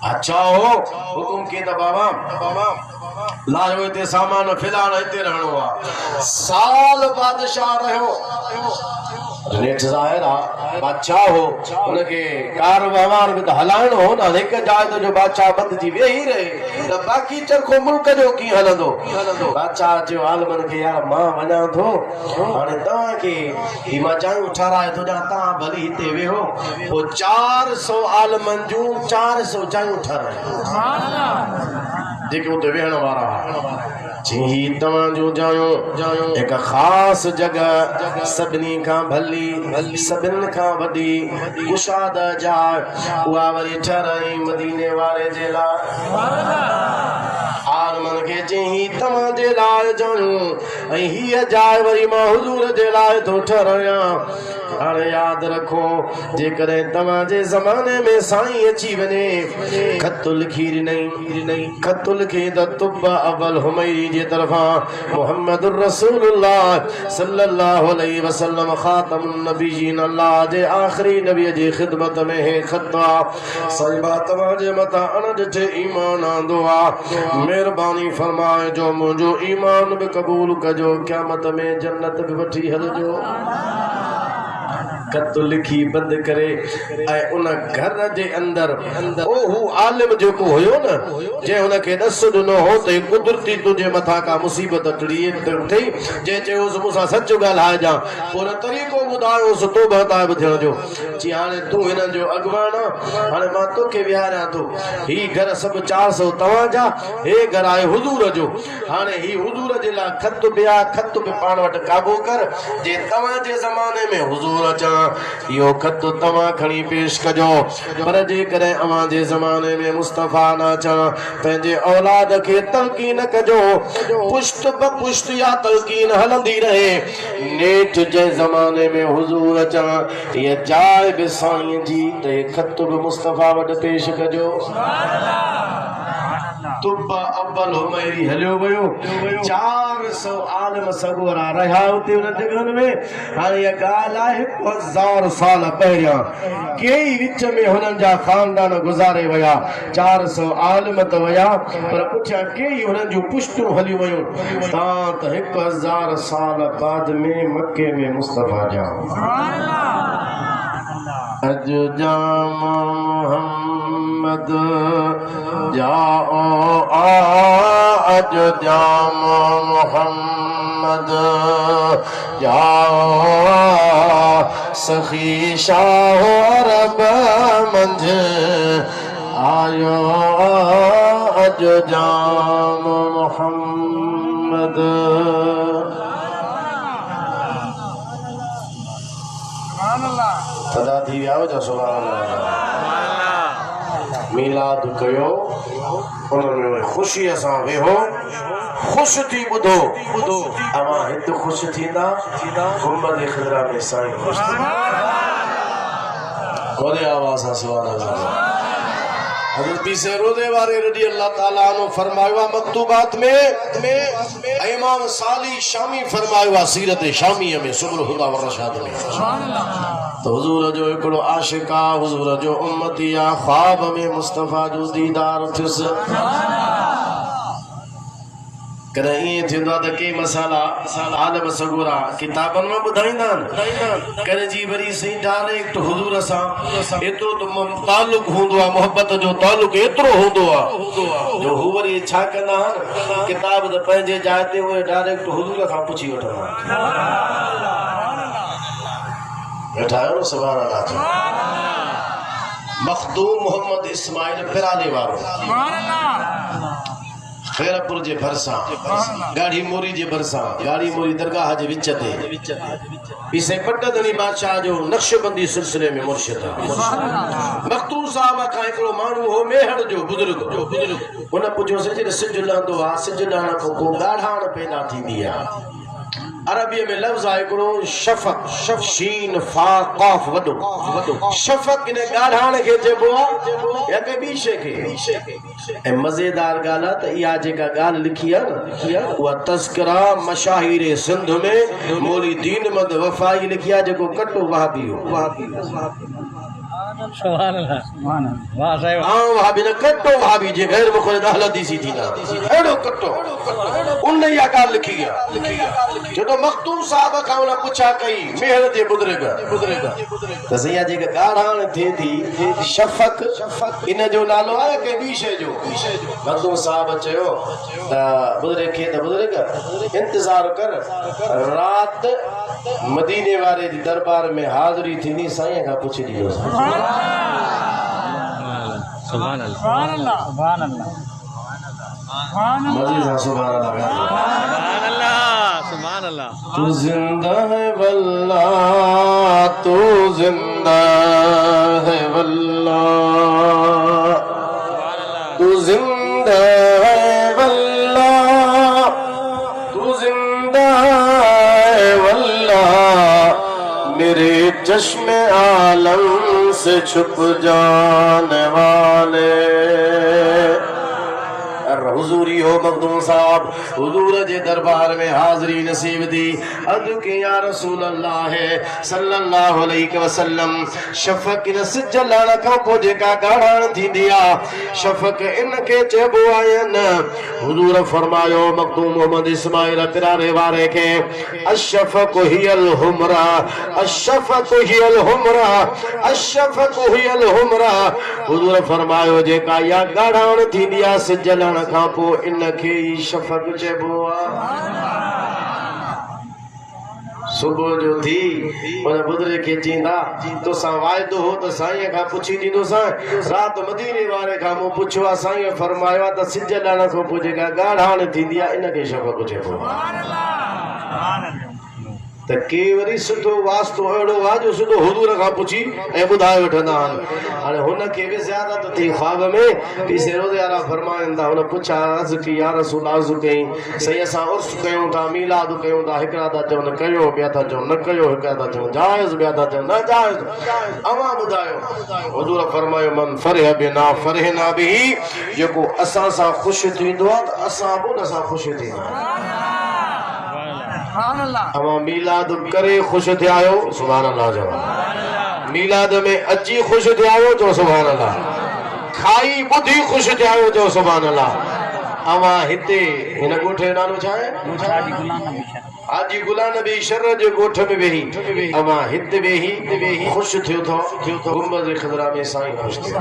Speaker 1: अच्छा हो हुकुम की त बाबा लायो हिते सामान फिलहाल हिते रहणो आहे। साल बादशाह रहियो, नेठ ज़ाहिर आहे बादशाह हो, हुनखे कारोबार बि त हलाइणो हो न। हिकु जाइ ते जो बादशाह बंदिजी वेही रहे त बाक़ी चरखो मुल्क जो कीअं हलंदो। बादशाह चयो आलमन खे यार मां वञा थो, हाणे तव्हांखे ही मां चाहियूं ठाराए थो ॾियां, तव्हां भली हिते वेहो। पोइ 400 आलमन जूं 400 चाहियूं ठारायूं जेके उते वेहण वारा। जी तव्हांजो जायूं हिकु ख़ासि जॻह सभिनी खां भली सभिनि खां वॾी कुशाद जाइ, उहा वरी ठहिराई मदीने वारे जे लाइ। आलमन खे चई तव्हांजे लाइ जायूं ऐं हीअ जाइ वरी मां हुज़ूर जे लाइ थो ठहिरायां। हाणे यादि रखो जेकॾहिं तव्हांजे ज़माने में साईं अची वञे, ख़त लिखी ॾिनई, ख़त लिखी त तुब अबल हुमैरी जे तरफ़ां मुहम्मदुर रसूलुल्लाह सल्लल्लाहु अलैहि वसल्लम ख़ातमुन नबीयीन अल्लाह जे आख़िरी नबी जी ख़िदमत में हे ख़त आहे। साईं तव्हांजे मथां अण ॾिठे ईमान आंदो आहे, महिरबानी फरमाए जो मुंहिंजो ईमान बि क़बूल कजो, क़यामत में जन्नत बि वठी हलजो। ख़त लिखी बंदि करे ऐं उन घर जे अंदरि हू आलिम जेको हुयो न, जंहिं हुनखे ॾस ॾिनो हो त कुदरती तुंहिंजे मथां का मुसीबत ठही, जंहिं चयोसि मूंसां सच ॻाल्हाइजां, पोइ तरीक़ो ॿुधायोसि तौबा ताइब थियण जो। चई हाणे तूं हिननि जो अॻुवान आहे, हाणे मां तोखे विहारियां थो। ही घर सभु 400 तव्हांजा, हे घर आहे हुज़ूर जो। हाणे ही हुज़ूर जे लाइ ख़त बि आहे, ख़त बि पाण वटि क़ाबू कर। जे तव्हांजे ज़माने में हुज़ूर अचां इहो ख़त तव्हां खणी पेश कजो, पर जेकॾहिं अव्हां जे ज़माने में मुस्तफ़ा न अचण पंहिंजे औलाद खे तलक़ीन कजो। पुश्त ब पुश्त या तलक़ीन हलंदी रहे। नेठ जे ज़माने में हुज़ूर अचण इहा जाइ बि साईं जी, त ख़त बि मुस्तफ़ा वटि पेश कजो। तुब्बा अव्वल हुमैरी हलियो वियो 400 आलम सगोरा रहा हुते उन जगहन में हाणे ये ॻाल्हि आहे 1000 साल पहिरियां कई विच में हुननि जा खानदान गुज़ारे विया 400 आलम त विया पर पुठियां कई हुननि जूं पुश्तूं हली वियूं तां त 1000 साल बाद में मक्के में मुस्तफा जा अज जाम मोहम्मद जाओ अज जाम मोहम्मद जाओ सखी शाह अरब मंझ आयो अज जाम मोहम्मद सदा थी विया हो जा सुभान अल्लाह मीलाद कयो उन्हनि में ख़ुशीअ सां वेहो ख़ुश थी ॿुधो अवां हिते ख़ुश थींदा गुंबद ख़िज़रा में साईं ख़ुश वॾे आवाज़ सां सुभान अल्लाह हज़रत पीसे रोदे वारे रज़ी अल्लाह ताला अन्हु फरमायो आहे मक्तूबात में इमाम साली शामी फरमायो आहे सीरत शामीअ में सुबुल हुदा व रशाद में तो हुजूर जो हिकिड़ो आशिक आहे हुजूर जो उम्मती आहे ख्वाब में मुस्तफा जो दीदार थियुसि कॾहिं ईअं थींदो आहे त के मसाला आलम सगोरा किताबनि में ॿुधाईंदा आहिनि कॾहिं जी वरी सही डायरेक्ट हुजूर सां एतिरो त तालुक हूंदो आहे मोहबत जो तालुक एतिरो हूंदो आहे जो हू वरी छा कंदा आहिनि किताब त पंहिंजे जाइ ते उहे डायरेक्ट हुजूर खां पुछी वठंदा वेठा आहियो न सुभान अल्लाह मखदूम मोहम्मद इस्माइल पिराले वारो खैरपुर जे भरसां गाड़ी मोरी जे भरसां गाड़ी मोरी दरगाह जे विच ते पीसे पटदनी बादशाह जो नक्शबंदी सिलसिले में मुर्शिद मखदूम साहब का हिकिड़ो माण्हू हो मेहड़ जो बुजुर्ग उन पुछियोसि जॾहिं सिज लहंदो आहे सिज लहण खां को ॻाढ़ाण पैदा थींदी आहे अरबीअ में लफ़्ज़ आहे हिकिड़ो शफ़क़ शीन फा क़ाफ़ वॾो शफ़क़ इन ॻाढ़ाण खे चइबो आहे या के ॿी शइ खे ऐं मज़ेदार ॻाल्हि आहे त इहा जेका ॻाल्हि लिखी आहे न उहा तज़किरा मशाहिर सिंध में मौली दीनमंद वफ़ाई लिखी आहे जेको कटो वहाबी हो
Speaker 2: सुभान अल्लाह वाह साहिब
Speaker 1: वहाबी न कटो वहाबी जे गैर मुख़लिद हदीसी थींदा अहिड़ो कटो उन इहा ॻाल्हि लिखी आहे जॾहिं मखदूम साहब खां उन पुछा कई मेहर जे बुज़ुर्ग त सैया जेका ॻाढ़ाण थिए थी शफ़क़ इन जो नालो आहे के ॿी शइ जो मखदूम साहब चयो त बुज़ुर्ग खे त बुज़ुर्ग इंतज़ार कर राति मदीने वारे जी दरबार में हाज़िरी थींदी साईं खां पुछी ॾींदोसि
Speaker 2: सुभान अल्लाह सुभान अल्लाह
Speaker 1: मज़े सां सुभान अल्लाह
Speaker 2: सुभान अल्लाह
Speaker 1: तू जिंदा है वल्लाह तू जिंदा है वल्लाह तू जिंदा है वल्लाह तू जिंदा है वल्लाह मेरे चश्मे आलम से छुप जाने वाले हुजूरी हो मखदूम साहब हुजूर जे दरबार में हाज़िरी नसीब थी अदु के या रसूल अल्लाह सल्लल्लाहु अलैहि वसल्लम शफ़क़ इन सिज लहण खां पोइ जेका ॻाढ़ाण थींदी आहे शफ़क़ इन खे चइबो आहे न हुजूर फरमायो मखदूम मोहम्मद इस्माइल पिरारे वारे खे अशफ़क़ हियल हुमरा अशफ़क़ हियल हुमरा अशफ़क़ हियल हुमरा हुजूर फरमायो जेका या ॻाढ़ाण थींदी आहे सिज लहण खां पोइ इन खे ई शफ़क़ चइबो आहे सुबुह जो थी उन बुज़ुर्ग खे चईंदा तोसां वाइदो हो त साईं खां पुछी ॾींदोसांइ राति मदीने वारे खां मूं पुछियो आहे साईं फरमायो आहे त सिज लहण खां पोइ जेका ॻाढ़ाण थींदी आहे इन खे शफ़क़ चइबो आहे त के वरी सुठो वास्तो अहिड़ो आहे जो सुठो हुजूर खां पुछी ऐं ॿुधाए वठंदा आहिनि। हाणे हुनखे बि ज़ियारत थी ख्वाब में पीसे रोज़े वारा फरमाइनि था, हुन पुछा अर्ज़ु की या रसूल अर्ज़ु कई सही असां उर्स कयूं था मीलाद कयूं था, हिकिड़ा था चवनि कयो ॿिया था चवनि न कयो, हिकिड़ा था चवनि जाइज़ ॿिया था चवनि न जाइज़, अवां ॿुधायो। हुजूर फरमायो मन फरिह बिना फरिहना बिही, जेको असां सां ख़ुशि थींदो आहे त असां बि हुन सां ख़ुशि थींदा आहियूं। अवां मीलाद करे ख़ुशि थिया आहियो, सुभान अल्लाह जो। मीलाद में अची ख़ुशि थिया आहियो, जो सुभान अल्लाह। खाई ॿुधी ख़ुशि थिया आहियो, जो सुभान अल्लाह। अवां हिते हिन ॻोठ जो नालो छा आहे? हाजी गुलाम नबी शर जे ॻोठ में वेही अवां हिते वेही ख़ुशि थियो था। गुंबद ख़िज़रा में साईं ख़ुशि थियो।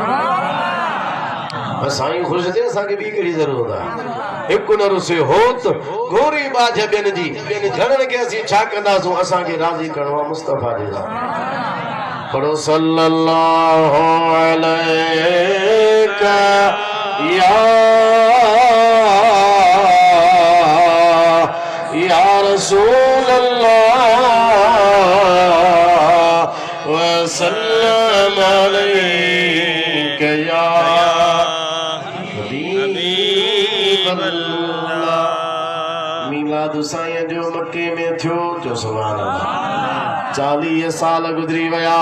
Speaker 1: साईं ख़ुशि थिए, असांखे ॿी कहिड़ी ज़रूरत आहे? हिकु न रुसे होत गोरी बाझ ॿियनि जी, घणनि खे असीं छा कंदासूं? असांखे राज़ी करिणो आहे मुस्तफ़ा जे लाइ। पढ़ो सल्लल्लाहु अलैका या रसूल अल्लाह व सल्लम अलैका या मीलाद साईं जो मक्के में थियो, जो सुभान अल्लाह। 40 साल गुज़री विया,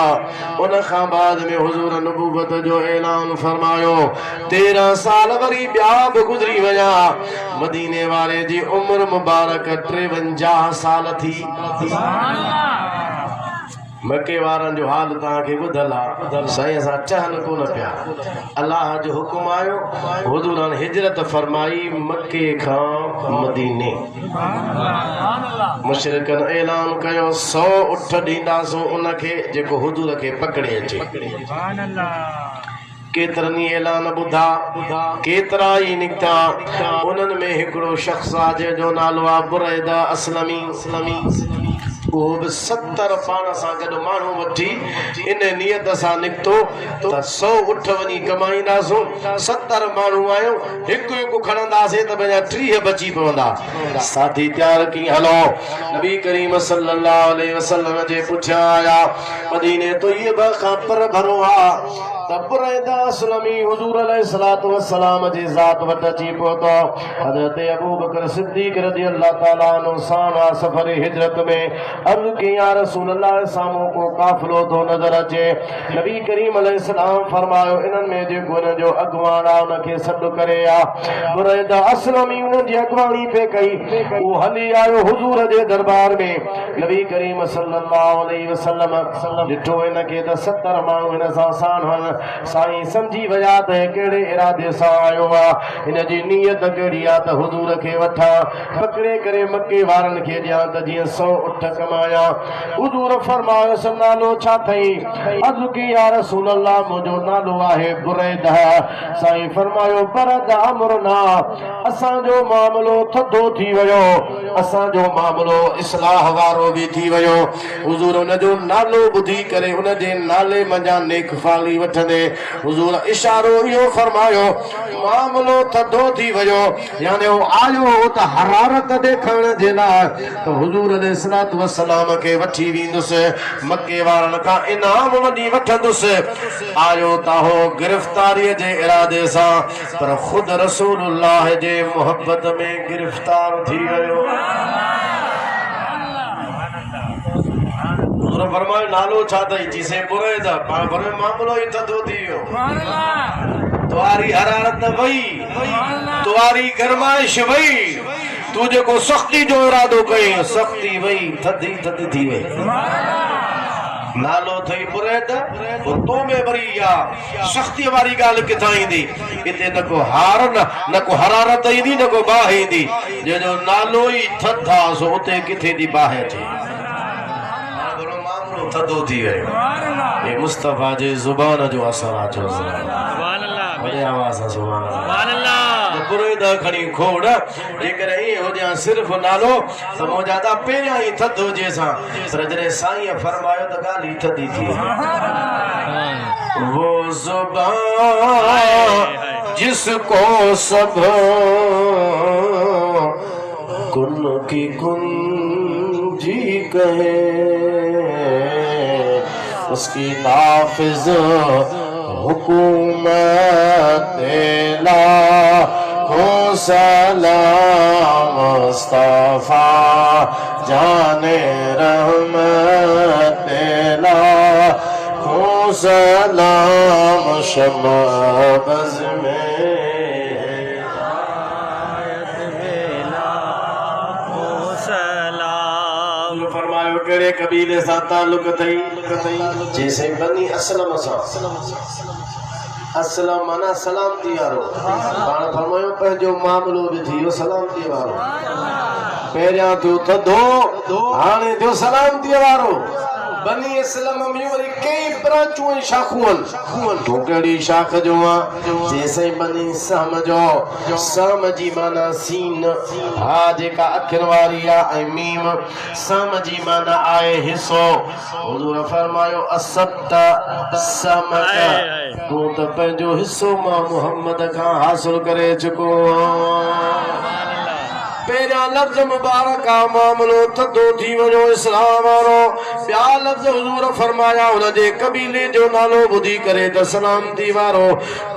Speaker 1: उन खां बाद में हुजूर नबूवत जो ऐलान फरमायो। 13 साल वरी ॿिया बि गुज़री विया। मदीने वारे जी उम्र मुबारक 53 साल थी। मके वारनि जो हाल तव्हांखे ॿुधल आहे। साईं असां चहल कोन पिया, अलाह जो हुकुम आयो, हुजूरनि हिजरत फरमाई मके खां मदीने। मुशरिकनि ऐलान कयो 100 उठ ॾींदासूं उनखे जेको हुजूर खे पकड़े अचे। केतिरनि ऐलान ॿुधा, केतिरा ई निकिता। उन्हनि में हिकिड़ो शख़्स आहे जंहिंजो नालो आहे बुरैदा अस्लमी। उहो बि 70 पाण सां गॾु माण्हू वठी इन नियत सां निकितो त 100 उठ वञी कमाईंदासूं। 70 माण्हू आहियूं, हिकु हिकु खणंदासीं त पंहिंजा 30 बची पवंदा। साथी तयार की हलो, नबी करीम सल्लल्लाहु अलैहि वसल्लम जे पुठियां आया। मदीने तो ये खां पर भरो आहे त बुरैदा अस्लमी हुजूर अलैहिस्सलातु वस्सलाम जी ज़ात वटि अची पहुतो। हज़रत अबू बकर सिद्दीक़ रज़ी अल्लाह ताला अन्हु सां सफ़र हिजरत में अर्ज़ की या रसूल अल्लाह, साम्हूं को काफ़िलो थो नज़र अचे। नबी करीम अलैहिस्सलाम फरमायो इन्हनि में जेको हिन जो अॻुवान आहे उनखे सॾु करे आ। बुरैदा अस्लमी उन्हनि जी अॻुवाणी पे कई। उहो हली आयो हुजूर जे दरबार में। नबी करीम सल्लल्लाहु अलैहि वसल्लम ॾिठो हिनखे त 70 माण्हू हिन सां साण आहिनि। साईं समझी विया त कहिड़े इरादे सां आयो आहे, हिन जी नियत कहिड़ी आहे त हुजूर खे वठां पकड़े करे मके वारनि खे ॾियां त जीअं 100 उठ कमाया। हुजूर फरमायो स नालो छा अथई? अर्ज़ की या रसूल अल्लाह, मुंहिंजो नालो आहे बुरैदा। साईं फरमायो बरद अमरना, असांजो मामलो थधो थी वियो, असांजो मामलो इस्लाह वारो बि थी वियो। हुजूर हुनजो नालो ॿुधी करे हुनजे नाले मंझां नेक फाली वठंदे हुजूर इशारो इहो फरमायो मामलो थधो थी वियो। यानी वो आयो त हरारत ॾेखारण जे लाइ त हुजूर अलैहिस्सलातु वस्सलाम खे वठी वेंदुसि, मके वारनि खां इनाम वठी वठंदुसि। आयो त हो गिरफ़्तारीअ जे इरादे सां, पर ख़ुदि रसूलुल्लाह जे मोहब्बत में गिरफ़्तार थी वियो। फरमायो नालो छा अथई? चईसे बुरैदा। पाण पर मामलो ई थधो थी वियो। तुम्हारी हरारत वई, तुम्हारी गरमाइश वई, तू जेको सख्ती जो इरादो कई सख्ती वई, थधी थधी थी वई। नालो थई बुरैदा, तो में वरी या सख्ती वारी ॻाल्हि किथां ईंदी? इते न को हार न को हरारत ईंदी, न को बाहि ईंदी। जंहिंजो नालो ई थधा सो उते किथे थी बाहि अचे। थधो थी वियो। ये मुस्तफ़ा जे ज़ुबान जो असर आहे। सुभान अल्लाह, वॾे आवाज़ सां सुभान अल्लाह, सुभान अल्लाह। बुरैदा खणी खोड़, जेकर ईअं हुजे सिर्फ़ नालो त मौजादा पहिरियां ई थधो हुजे सां, पर जॾहिं साईं फरमायो त ॻाल्हि ई थधी थी। वो ज़ुबान जिसको सब कुन की कुंजी कहे उसकी नाफिज हुकूमत ला हो सलाम मुस्तफा जाने रहमत ला हो सलाम शमबज़ में फरमायो कहिड़े कबीले सां ताल्लुक अथई जैसे बनी असलम सां असलम माना सलामती वारो पाण फरमायो पंहिंजो मामलो बि थी वियो सलामती वारो पहिरियां थियो थधो हाणे थियो सलामती वारो बनी असलम में वरी कई ब्रांचूं ऐं शाखूं आहिनि तो कहिड़ी शाख जो आहे जैसे बनी सहम जो सहम जी माना सीन हा जेका अखर वारी आहे ऐं मीम सहम जी माना आहे हिसो हुजूर फरमायो असत समक तूं त पंहिंजो हिसो मां मुहम्मद खां हासिल करे चुको पहिरियां लफ्ज़ मुबारक मामलो थधो थी वियो इस्लाम वारो ॿिया लफ्ज़ हुजूर फरमाया हुनजे कबीले जो नालो ॿुधी करे त सलामती वारो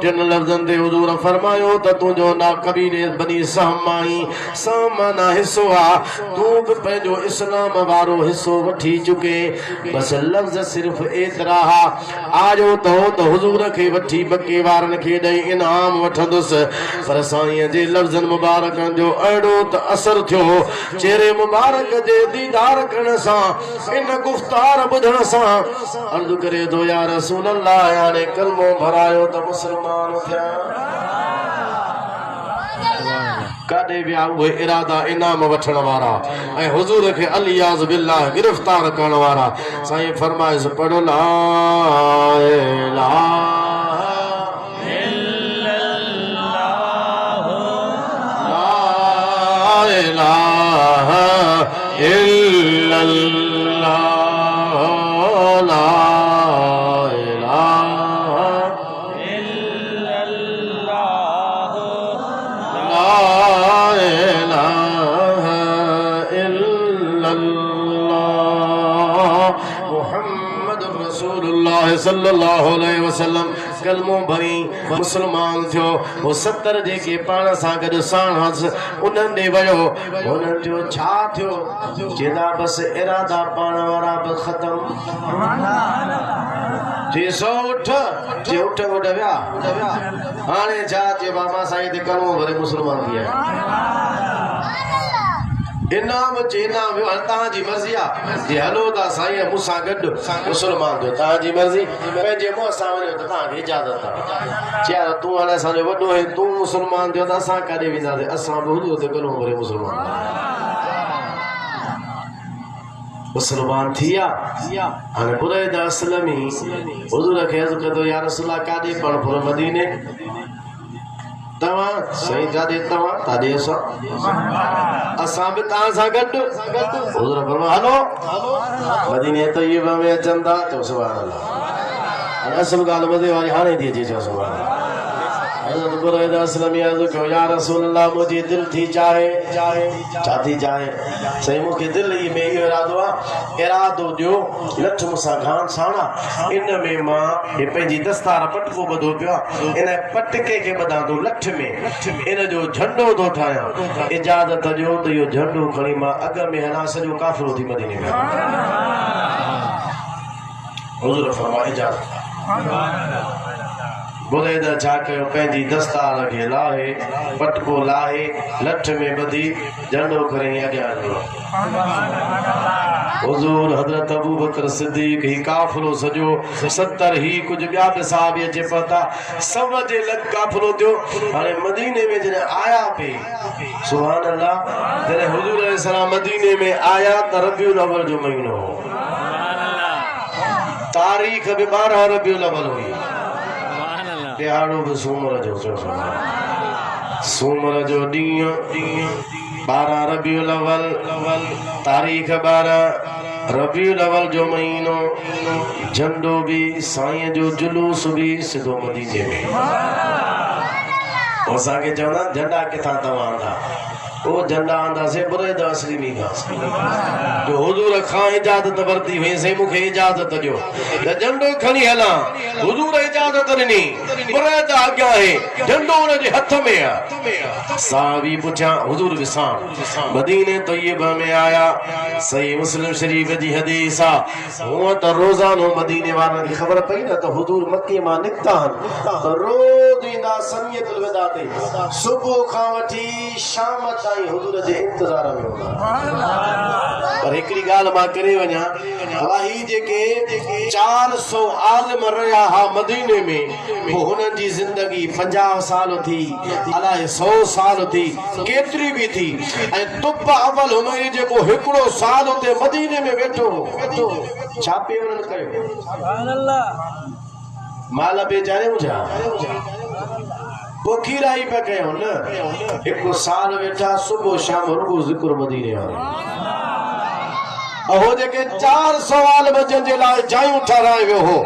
Speaker 1: टिन लफ्ज़नि ते हुजूर फरमायो त तुंहिंजो ना कबीले बनी सहम आई सहम माना हिसो आहे तूं बि पंहिंजो इस्लाम वारो हिसो वठी चुके बसि लफ्ज़ सिर्फ़ एतिरा आयो त हुजूर खे वठी बके वारनि खे ॾेई इनाम वठंदुसि पर साईं जे लफ्ज़नि मुबारकनि जो अहिड़ो त असर थियो चेहरे मुबारक जे दीदार करण सां इन गुफ्तार ॿुधण सां अर्ज़ करे थो या रसूल अल्लाह हाणे कलमो भरायो त मुसलमान थिया काॾे विया उहे इरादा इनाम वठण वारा ऐं हुजूर खे अलियाज़ बिल्लाह गिरफ़्तार करण वारा साईं फरमाइश पढ़ो ला इलाहा सल्लल्लाहु अलैहि वसल्लम कलमो भरी मुसलमान थियो वो 70 जेके पाण सां गॾु साणस उन्हनि ॾे वियो उन्हनि जो छा थियो जेदा बस इरादा पाण वारा बि ख़तम जे सो उठ जे उठ उठ विया हाणे छा जे बाबा साईं ते कलमो भरे मुसलमान थी विया इनाम चेना वियो तव्हांजी मर्ज़ी आहे जे हलो था साईं मूंसां गॾु मुसलमान थियो तव्हांजी मर्ज़ी पंहिंजे मुंहं सां वञो त तव्हांखे इजाज़त आहे चया तूं हाणे असांजो वॾो आहीं तूं मुसलमान थियो त असां काॾे वेंदासीं असां बि हुजूं त कलमो भरे मुसलमान मुसलमान थी विया हाणे बुरैदा असलमी हुजूर खे अर्ज़ कयो या रसूल अल्लाह काॾे पण पुर मदीने तव्हां सही जादे तव्हां ताॾे असां बि तव्हां सां गॾु हुजूर फरमायो हलो मदीने तय्यबा में अचनि था चओ सुभाणे अल्लाह असल ॻाल्हि मज़े वारी हाणे थी अचे चओ सुभाणे हज़रत बुरैदा असलमी अर्ज़ कयो या रसूल अल्लाह मुंहिंजी दिलि थी चाहे छा थी चाहे साईं मूंखे दिलि में इहो इरादो ॾियो लठ मूंसां घान साणा इन में मां हे पंहिंजी दस्तार पटको ॿधो पियो इन पटके खे ॿधां थो लठ में इन जो झंडो थो ठाहियां इजाज़त ॾियो त इहो झंडो खणी मां अॻ में हलां सॼो काफ़िलो थी मदीने में हुज़ूर फरमायो इजाज़त बुरैदा छा कयो पंहिंजी दस्तार खे लाहे पटको लाहे लठ में ॿधी झंडो खणी अॻियां हलियो हुजूर हज़रत अबू बकर सिद्दीक़ ही काफ़िलो सॼो 70 ही कुझु ॿिया बि साहब अचे पता सभ जे लॻ काफ़िलो थियो हाणे मदीने में जॾहिं आया पे सुभान अल्लाह जॾहिं हुजूर अलैहिस्सलाम मदीने में आया त रबीउल अव्वल जो महीनो हो तारीख़ बि 12 रबीउल अव्वल हुई दिहाड़ो बि सूमर जो ॾींहुं 12 रबीउल अव्वल तारीख़ 12 रबीउल अव्वल जो महीनो झंडो भी साईं जो जुलूस भी सिधो मदीने में असांखे चवंदा झंडा किथां तव्हां था वो झंडा आंदा से बुरे दा असली नहीं का जो हुजूर खां इजाजत वरती हुई से मुखे इजाजत दियो त झंडो खणी हला हुजूर इजाजत ॾिनी बुरे दा आज्ञा है झंडो उन जे हथ में है साहबी पुछा हुजूर विसां मदीने तय्यबा में आया सही मुस्लिम शरीफ जी हदीस आ हुआ त रोजानो मदीने वारन की खबर पई न त हुजूर मक्के मां निकता त रोज इंदा सनियतुल वदा ते सुबह खां वठी शाम ताईं हुजूर जे इंतजार में हूंदा पर हिकड़ी गाल मां करे वञा अलाही जेके 400 आलिम रहिया हा मदीने में वो हुननि जी जिंदगी 50 साल थी अलाए 100 साल थी केतरी भी थी ऐं तुप अवल हुनजे जेको हिकड़ो साल उते मदीने में वेठो छापे उन्हनि कयो सुभान अल्लाह माल बेचारे मुझा पोखीराई पे कयो न एक साल वेठा सुबह शाम रुगो जिक्र मदीने वाले अहो जेके 4 सवाल बजन जे लाए जायूं ठहराए वियो हो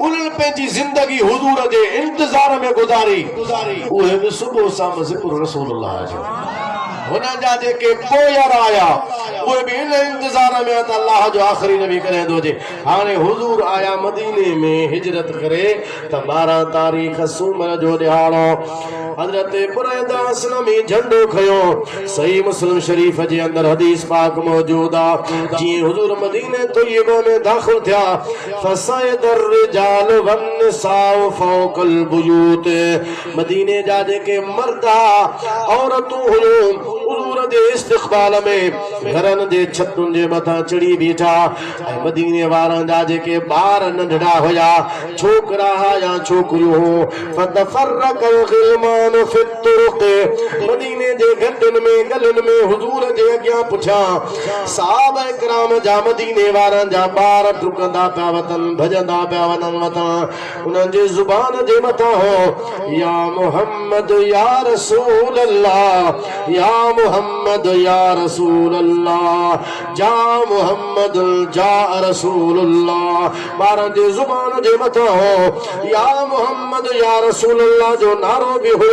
Speaker 1: उन्हनि पंहिंजी जिंदगी हुजूर जे इंतजार में गुजारी उहे बि सुबह शाम जिक्र रसूलुल्लाह जो हुननि जा जेके पोयर आया उहे बि इन इंतजार में त अल्लाह जो आखिरी नबी करे दो जे हाणे हुजूर आया मदीने में हिजरत करे त 12 तारीख सूमर जो ॾिहाड़ो हजरत बुरैदा असलमी झंडो खयो सही मुस्लिम शरीफ जे अंदर हदीस पाक मौजूद आ जी हुजूर मदीने तय्यबा में दाखिल थिया फसयदर रिजाल वन निसाउ फौकल बुयूत मदीने जा जेके मर्दा औरतूं हुयूं हुजूर जे इस्तक़बाल में घरन जे छतुन जे मथा चढ़ी बीठा ऐं मदीने वारन जा जेके बार नंढड़ा हुया छोकरा या छोकरियूं हो फतफरकल गिलमान फित तुरुक मदीने जे गड्डन में गलन में हुजूर जे अग्यां पुठियां सहाबा इकराम जा मदीने वारन जा बार डुकंदा पिया वतन भजंदा पिया वञनि वतन उन्हनि जे ज़ुबान जे मथा हो या मोहम्मद या रसूल अल्लाह या मोहम्मद या रसूल अल्लाह जा मोहम्मद जा रसूल अल्लाह बारन जे ज़ुबान जे मथा हो या मोहम्मद या रसूल अल्लाह जो नारो भी हुयो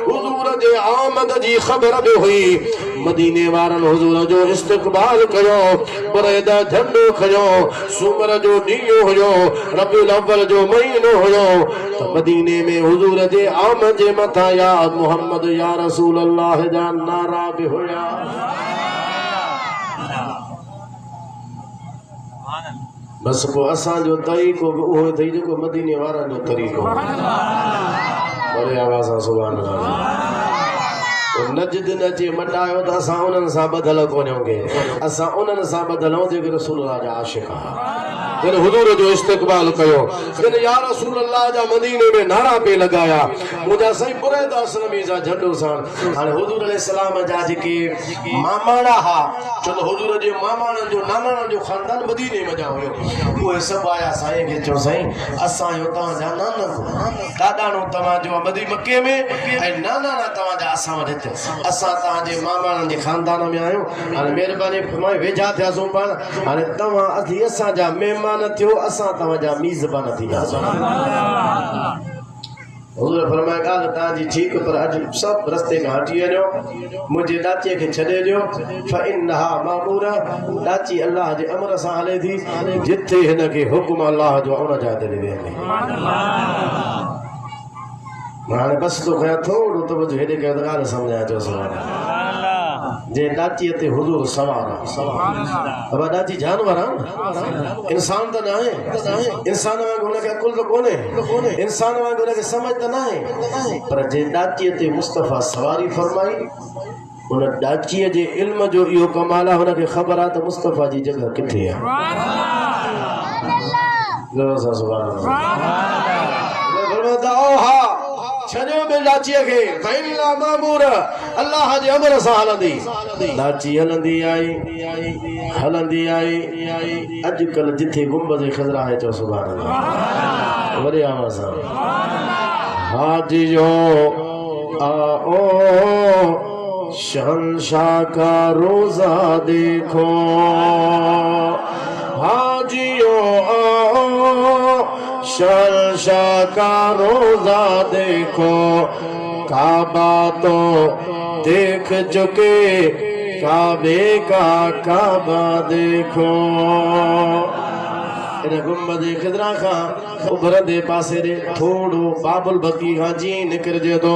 Speaker 1: हुजूर जे आमद जी खबर भी हुई मदीने वारन हुजूर जो इस्तक़बाल कयो बुरैदा झंडो खयो सूमर जो ॾींहुं हुयो रबीउल अव्वल जो महीनो हुयो त मदीने में हुजूर जे आमद जे मथा या मोहम्मद या रसूल अल्लाह जा नारा भी हुया बस को असां जो तरीक़ो भी उहो थई जेको मदीने वारन जो तरीक़ो बड़े आवाज़ सां सुभान अल्लाह नजद नचे मटायो त असां उन्हनि सां बदल कोन्हूंगे असां उन्हनि सां बदलूं जेके रसूलुल्लाह जा आशिक़ जन हुजूर जो इस्तक़बाल कयो जन या रसूल अल्लाह जा मदीने में नारा पे लगाया मुझा सही बुरैदा असलमी जा झंडो साण हाणे हुजूर अलैहि सलाम जा जेके मामाड़ा हा छो त हुजूर जे मामाड़न जो नानाड़न जो खानदान मदीने में जा हुयो उहे सभु आया साईं खे चयो साईं असां जो तव्हां जा नानक दादाणो तव्हां जो मदी मके में ऐं नानाणा तव्हां जा असां वटि अचो असां तव्हां जे मामाड़न जे खानदान में आहियूं हाणे महिरबानी फरमाए वेझा थियासूं पाण हाणे तव्हां अधी असां जा महिमान थियो असां तव्हां जा मेज़बान थी वियासीं हुजूर फरमाया ॻाल्हि तव्हांजी ठीकु पर अॼु सभु रस्ते खां हटी वञो मुंहिंजे ॾाचीअ खे छॾे ॾियो फइन्नहा मामूरा ॾाची अल्लाह जे अमर सां हले थी जिथे हिन खे हुकुम अल्लाह जो उन जा दिलि वेंदी हाणे बस तो कया थोड़ो तवज्जो हेॾे कयो त ॻाल्हि सम्झाया चयो सुभाणे जे ॾाचीअ ते हुजूर सवार अब ॾाची जानवर आहे इंसान त न आहे इंसान वांगुरु हुनखे अकुल त कोन्हे इंसान वांगुरु हुनखे समझ त न आहे पर जे ॾाचीअ ते मुस्तफ़ा सवारी फरमाई उन ॾाचीअ जे इल्म जो इहो कमाल आहे हुनखे ख़बर आहे त मुस्तफ़ा जी जॻह किथे आहे छॾियो बि लाचीअ खे फइन्ना मामूर अल्लाह जे अमर सां हलंदी लाची हलंदी आई अॼुकल्ह जिथे गुंबद ख़ज़रा आहे चओ सुभाणे अल्लाह वॾे आवाज़ सां हाजियो आओ शहंशाह का रोज़ा देखो हाजियो आओ शहंशाह का रोज़ा देखो काबा तो देख चुके काबे का काबा देखो इन गुंबद खिदरा खां उभरंदे पासे ॾे थोड़ो बाबुल बकी खां जीअं निकिरजे थो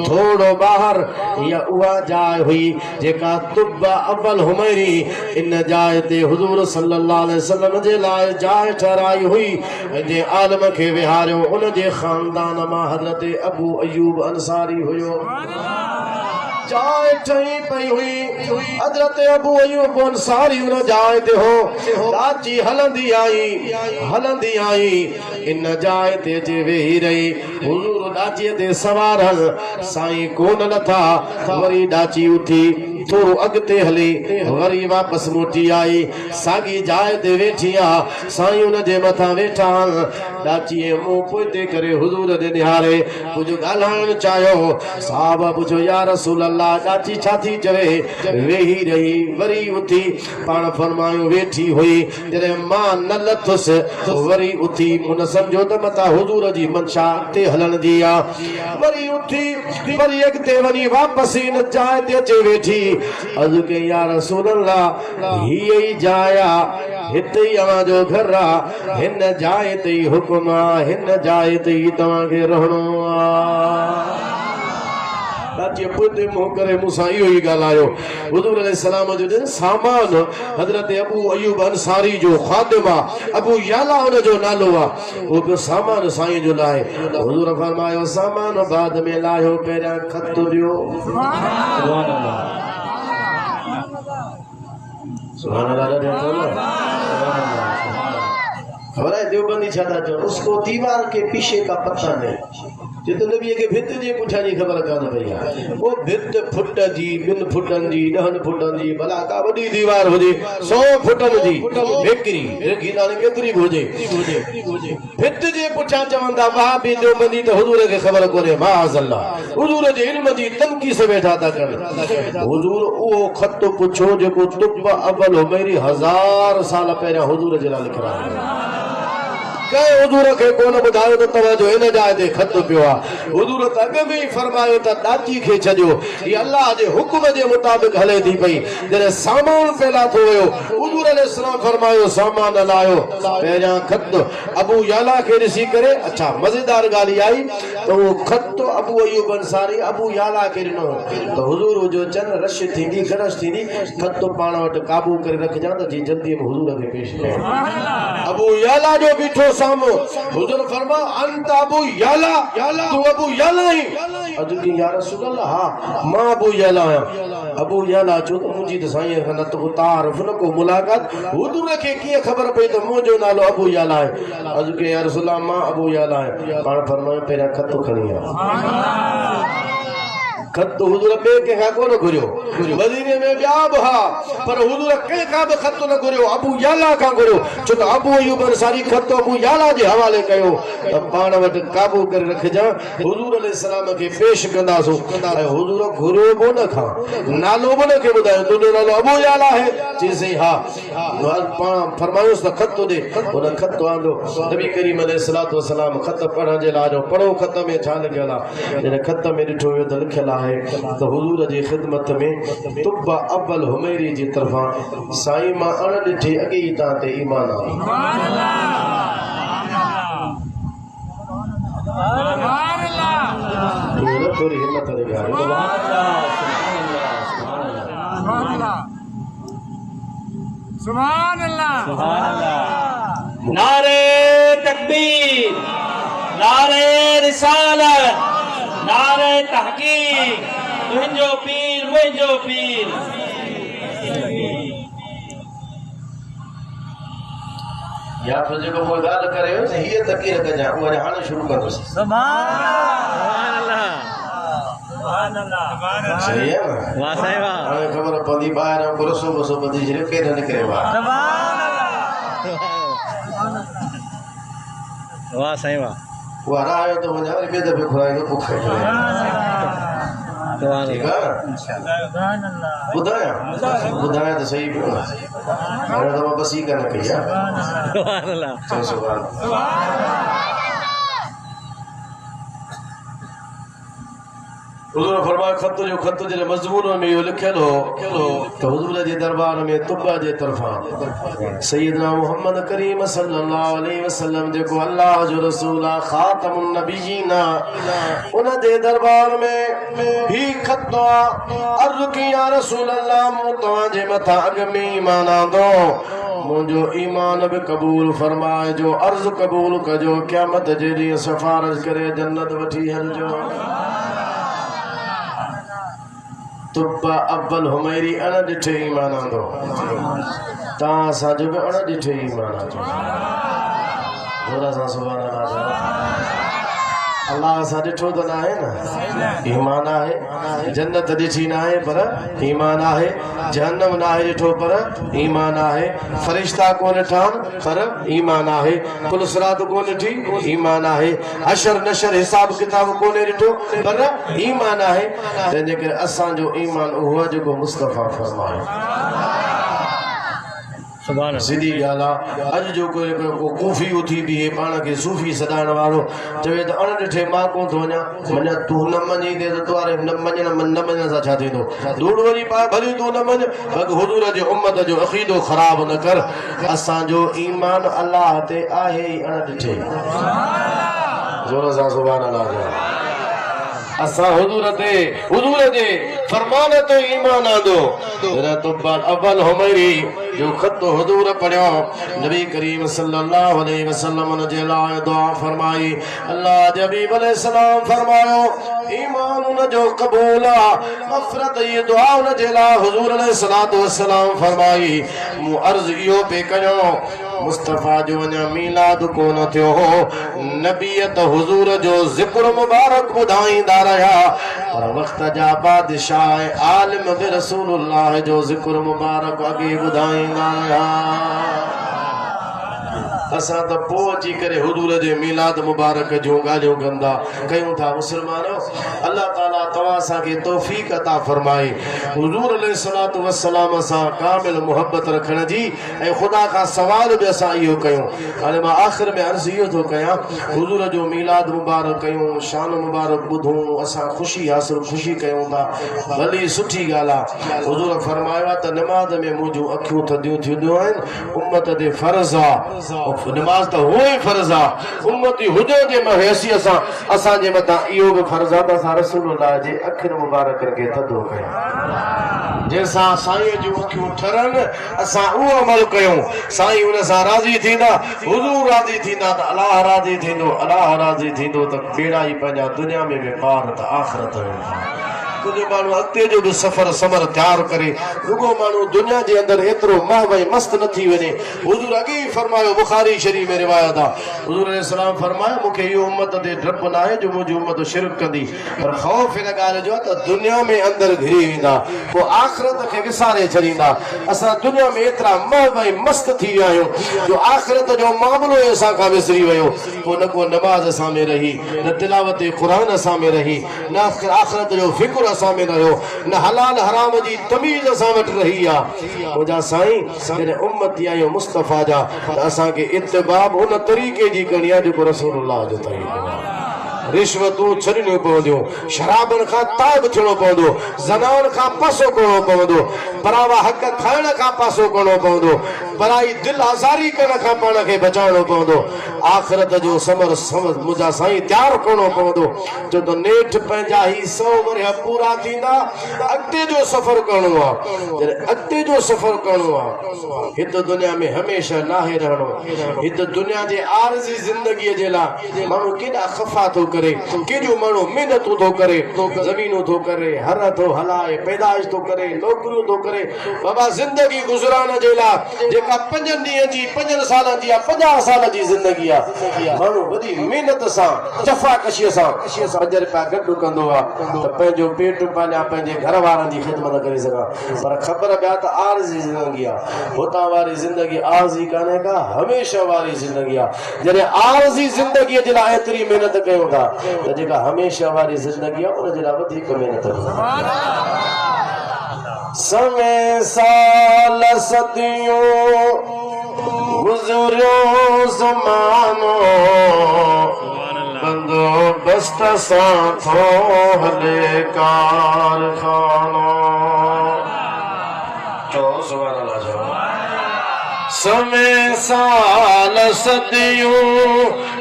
Speaker 1: थोड़ो ॿाहिरि इहा उहा जाइ हुई जेका तुब्बा अव्वल हुमैरी इन जाइ ते हुज़ूर सल्लल्लाहु अलैहि वसल्लम जे लाइ जाइ ठहिराई हुई जे आलम खे विहारियो उन जे ख़ानदान मां हज़रत अबू अयूब अंसारी हुयो जाए ठही पई हुई हज़रत अबू अयूब अंसारी उन जाए ते हो दाची हलंदी आई इन जाए ते जे वेही रही हुजूर दाची ते सवार हल साईं कोन लथा वरी दाची उठी थोड़ो अॻिते हली वरी वापसि मोटी आई साॻी जाइ ते वेठी आहे साईं उन जे मथां वेठा दाची मुंहुं पोइते करे हुजूर ॾे निहारे कुझु ॻाल्हाइण चाहियो साहब पुछो या रसूल अल्लाह दाची छा थी चवे वेही रही वरी उथी पाण फरमायो वेठी हुई जॾहिं मां न लथुसि वरी उथी उन सम्झो त मथां हुजूर जी मंशा अॻिते हलण जी आहे वरी उथी वरी अॻिते वञी वापसि इन जाइ ते अचे वेठी अर्ज़ु के या रसूल अल्लाह हीअ ई जाइ आहे हिते ई अवां जो घर आहे हिन जाइ ते ई हुकुम आहे हिन जाइ ते ई तव्हांखे रहणो आहे दाची पुते मुंह करे मूंसां इहो ई ॻाल्हायो हुज़ूर अलैहिस्सलाम जो सामान हज़रत अबू अयूब अंसारी जो ख़ादिम आहे अबू याला उन जो नालो आहे उहो पियो सामान साईं जो लाहे हुज़ूर फरमायो सामान बाद में लाहियो पहिरियां ख़त ॾियो सुभान अल्लाह खबर है देवबंदी छा था चवनि उसको दीवार के पीछे का पता नहीं जिते नबी के भित जे पुठियां जी ख़बर कान पई आहे वो भित फुट जी 2 फुटनि जी 10 फुटनि जी भला का वॾी दीवार हुजे 100 फुटनि जी बेकरी गीदाने केतिरी हुजे भित जे पुठियां चवंदा वाह बि देवबंदी त हुजूर खे ख़बर कोन्हे माअज़ल्लाह हुजूर जे इल्म जी तनक़ीस वेठा था कनि हुजूर उहो ख़त पुछो जेको तुब अव्वल हुमैरी 1000 साल पहिरियां हुजूर जे लाइ लिखरायो कई हुजूर खे कोन ॿुधायो त तव्हांजो हिन जाइ ते ख़त पियो आहे हुजूर त अॻ में ई फरमायो त दाची खे छॾियो हीअ अल्लाह जे हुकुम जे मुताबिक़ हले थी पई जॾहिं सामान पैदा थो वियो हुजूर अलैहिस्सलाम फरमायो सामान लायो पहिरियां ख़त अबू याला खे ॾिसी करे अच्छा मज़ेदार ॻाल्हि आई त उहो ख़त अबू अयूब अंसारी अबू याला खे ॾिनो त हुजूर जो चन रश थींदी गरज थींदी ख़त पाण वटि क़ाबू करे रखजां त जी जल्दी में हुजूर खे पेश कयो अबू याला जो बीठो सामो हुजूर फरमा अंत अबू याला तू अबू याला ही अर्ज़ु की या रसूल अल्लाह हां मां अबू याला आहियां अबू याला चो त मुंहिंजी त साईं खां न त को तारीफ़ न को मुलाक़ात हुजूर खे कीअं ख़बर पई त मुंहिंजो नालो अबू याला आहे अर्ज़ु की या रसूल अल्लाह मां अबू याला आहियां पाण फरमायो पहिरियां ख़त खणी आ ख़त हुजूर ॿिए कंहिंखां कोन घुरियो मदीने में ॿिया बि हा पर हुजूर कंहिंखां बि ख़त न घुरियो अबू याला खां घुरियो छो त अबू अयूब अंसारी ख़त अबू याला जे हवाले कयो त पाण वटि क़ाबू करे रखजां हुजूर अलैहिस्सलाम खे पेश कंदासूं ऐं हुजूर घुरियो बि न खां नालो बि न खे ॿुधायो तुंहिंजो नालो अबू याला आहे चईं हा पाण फरमायोसि त ख़त ॾे हुन ख़त आंदो नबी करीम अलैहिस्सलातु वस्सलाम ख़त पढ़ण जे लाइ पढ़ो ख़त में छा लिखियल आहे जॾहिं ख़त में ॾिठो वियो त लिखियल आहे त हुजूर जी ख़िदमत में तुब अव्वल हुमैरी जी तरफ़ां साईं मां अण ॾिठे अॻे ई तव्हां ते ईमान आहे थोरी हिम्मत
Speaker 2: सुभान अल्लाह नारे तकबीर नारे रिसालत नारे तहकीक तुंहिंजो पीर मुंहिंजो पीर
Speaker 1: या फिर जेको कोई ॻाल्हि करे हीअ तकीर कजां उहा हाणे शुरू कंदुसि
Speaker 2: सुभान अल्लाह
Speaker 1: सही है ना
Speaker 2: वाह साईं वाह
Speaker 1: हाणे ख़बर पवंदी ॿाहिरां गुरसो वसो ॿधी छॾियो केरु निकिरे वाह
Speaker 2: वाह साईं वाह
Speaker 1: उहा रायो त वञा वरी ॿिए दफ़े घुराईंदो पोइ खाई ठीकु आहे ॿुधायां त सही पियो हाणे त मां बसि ई कान कई आहे चओ सुभाणे हुजूर फरमायो खत जे मज़मून में इहो लिखियल हो त हुजूर जे दरबार में तुब्बा जे तरफ़ां सैयदना मुहम्मद करीम सल्लल्लाहु अलैहि वसल्लम जेको अल्लाह जो रसूल आहे ख़ातमुन नबिय्यीन उन जे दरबार में ही खत आहे अर्ज़ की या रसूल अल्लाह मूं तव्हां जे मथां अॻ में ईमान आंदो मुंहिंजो ईमान बि क़बूल फरमाए जो अर्ज़ क़बूल कजो क़यामत जे ॾींहुं सिफारिश करे जन्नत वठी हलजो तुब्बा अव्वल हुमैरी अण ॾिठे ईमान आंदो तव्हां असांजो बि अण ॾिठे ईमान आंदो जोर सां सुभान अल्लाह अल्लाह असां ॾिठो त न आहे न ईमान आहे जन्नत ॾिठी न आहे पर ईमान आहे जहन्नम न आहे ॾिठो पर ईमान आहे फरिश्ता कोन ॾिठा पर ईमान आहे कुल सिरात कोन ॾिठी ईमान आहे हशर नशर हिसाब किताब कोन ॾिठो पर ईमान आहे तंहिंजे करे असांजो ईमान उहो आहे जेको मुस्तफ़ा फरमायो
Speaker 2: सुभान
Speaker 1: सिधी ॻाल्हि आहे अॼु जो कोई कूफी उथी बीहे पाण खे सूफ़ी सॾाइण वारो चवे त अण ॾिठे मां कोन थो वञा मञा तूं न मञींदे त तूं न मञण सां छा थींदो धूड़ वञी पाए भली तूं न मञ बाक़ी हुजूर जे उम्मत जो अक़ीदो ख़राब न कर असांजो ईमान अल्लाह ते आहे ई अण ॾिठे जोर सां सुभान अल्लाह असां हुजूर जे फरमान ते ईमान आंदो तुब्बल अव्वल हुमैरी जो खत हुजूर पढ़ियो नबी करीम सल्लल्लाहु अलैहि वसल्लम उन जे लाइ दुआ फरमाई अल्लाह जे हबीब अलैहि सलाम फरमायो ईमान उन जो क़बूल आहे मग़फ़िरत ये दुआ उन जे लाइ हुजूर अलैहि सलातो वसलाम फरमाई मूं अर्ज़ इहो पे कयो मुस्तफ़ा जो अञा मीलाद कोन थियो हो नबीयत हुजूर जो ज़िक्र मुबारक ॿुधाईंदा रहिया पर वक़्त जा बादशाह आलिम बि रसूलुल्लाह जो ज़िक्र मुबारक अॻे ॿुधाईंदा रहिया असां त पोइ अची करे हुजूर जे मीलाद मुबारक जूं ॻाल्हियूं कंदा कयूं था मुस्लमानो अल्लाह ताला तव्हां असांखे तौफ़ीक़ अता फरमाए हुजूर अलैहिस्सलातु वस्सलाम सां कामिल मुहबत रखण जी ऐं ख़ुदा खां सवाल बि असां इहो कयूं हाणे मां आख़िर में अर्ज़ु इहो थो कयां हुजूर जो मीलाद मुबारक कयूं शान मुबारक ॿुधूं असां ख़ुशी कयूं था भली सुठी ॻाल्हि आहे हुजूर फरमायो आहे त निमाज़ में मुंहिंजूं अखियूं थधियूं थींदियूं आहिनि उम्मत ते फ़र्ज़ आहे नमाज त उहो ई फ़र्ज़ आहे उम्मती हुजण जे हैसियत सां असांजे मथां इहो बि फ़र्ज़ आहे त असां रसूलुल्लाह जे अखियुनि मुबारकनि खे थधो कयूं जंहिंसां साईं जूं अखियूं ठरनि असां उहो अमल कयूं साईं उन सां राज़ी थींदा हुजूर राज़ी थींदा त अलाह राज़ी थींदो अलाह राज़ी थींदो त बेड़ा ई पंहिंजा दुनिया में बि पार त आख़िरत में कुझु माण्हू अॻिते जो बि सफ़र समर तयारु करे रुगो माण्हू दुनिया जे अंदरि एतिरो महवई मस्त न थी वञे हुजूर अॻे ई फरमायो बुखारी शरीफ़ में रिवायत आहे हुजूर अलैहिस्सलाम फरमायो मूंखे इहो उम्मत ते डपु न आहे जो मुंहिंजी उम्मत शिरक कंदी पर ख़ौफ़ हिन ॻाल्हि जो आहे त दुनिया में अंदरि घिरी वेंदा पोइ आख़िरत खे विसारे छॾींदा असां दुनिया में एतिरा महवई मस्त थी विया आहियूं जो आख़िरत जो मामिलो ई असां खां विसरी वियो पोइ न को नमाज़ असां में रही न तिलावत क़ुरान असां में रही न आख़िरत जो फ़िक्र असां में रहियो न हलाल हराम जी तमीज़ असां वटि रही आहे मुंहिंजा साईं जॾहिं उम्मती आहियूं मुस्तफ़ा जा त असांखे इत्तिबा उन तरीक़े जी करणी आहे जेको रसूलुल्लाह जो तरीक़ो आहे रिश्वतूं छॾणियूं पवंदियूं शराबनि खां ताब थियणो पवंदो ज़नाउनि खां पासो करणो पवंदो परावा हक़ खाइण खां पासो करणो पवंदो बराई दिलि आज़ारी करण खां पाण खे बचाइणो पवंदो आख़िरत जो समर मुंहिंजा साईं तयारु करणो पवंदो छो त नेठि पंहिंजा ई 100 वरह पूरा थींदा अॻिते जो सफ़र करणो आहे जॾहिं अॻिते जो सफ़र करणो आहे हिते दुनिया में हमेशह नाहे रहणो हिते दुनिया जे आरज़ी ज़िंदगीअ जे लाइ माण्हू केॾा ख़फ़ा थो करे केॾियूं माण्हू महिनतूं थो करे ज़मीनूं थो करे हर थो हलाए पैदाइश थो करे नौकरियूं थो करे बाबा ज़िंदगी गुज़राइण जे लाइ जेका 5 ॾींहं जी 5 सालनि जी 50 साल जी ज़िंदगी आहे माण्हू वॾी महिनत सां जफ़ाकशीअ सां 5 रुपया गॾु कंदो आहे त पंहिंजो पेट पालिया पंहिंजे घर वारनि जी ख़िदमत करे सघां पर ख़बर पिया त आरज़ी ज़िंदगी आहे हुतां वारी ज़िंदगी आरज़ी कान्हे का हमेशह वारी ज़िंदगी आहे जॾहिं आरज़ी ज़िंदगीअ जे लाइ एतिरी महिनत कयूं था त जेका हमेशह वारी ज़िंदगी आहे उन जे लाइ वधीक महिनत कयूं समय साल सदियों गुज़रियो ज़मानो बंदो बंदोबस्त सां थो हले कारखानो। चओ सुभान अल्लाह चओ। समय साल सदियूं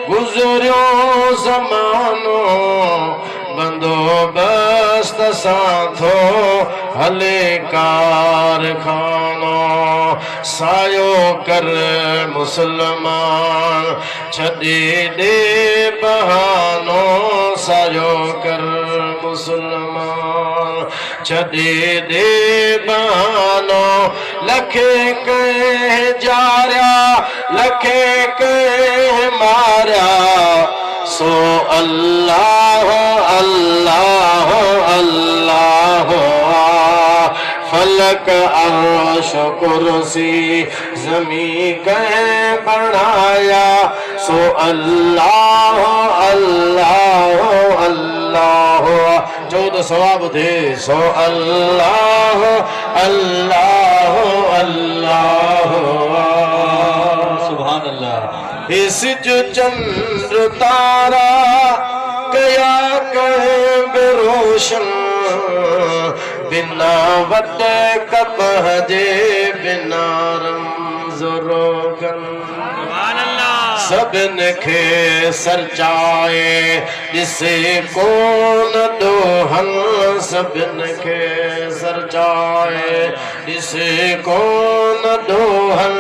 Speaker 1: गुज़रियो ज़मानो, बंदोबस्त सां थो हले कारखानो। सायो कर मुसलमान छॾे ॾे बहानो, सायो कर मुसलमान छॾे ॾे बहानो। लखे कंहिं जारिया लखे कंहिं मारिया, सो अल्लाह अल्लाह अल्लाह। फलक अर्श कुर्सी ज़मी कंहिं बणाया, सो अल्लाह अल्लाह अल्लाह। जो त सवाब थे सो अल्लाह अल्लाह अल्लाह।
Speaker 2: सुभान अल्लाह।
Speaker 1: इस जो चंद्र तारा कया कहीं बेरोशन, बिना वट कपह जे बिना रमज़ रोगन।
Speaker 2: सुभान अल्लाह।
Speaker 1: सभिन खे सरचाए ॾिसे कोन ॾोहन, सभिन खे सरचाए ॾिसे कोन ॾोहन।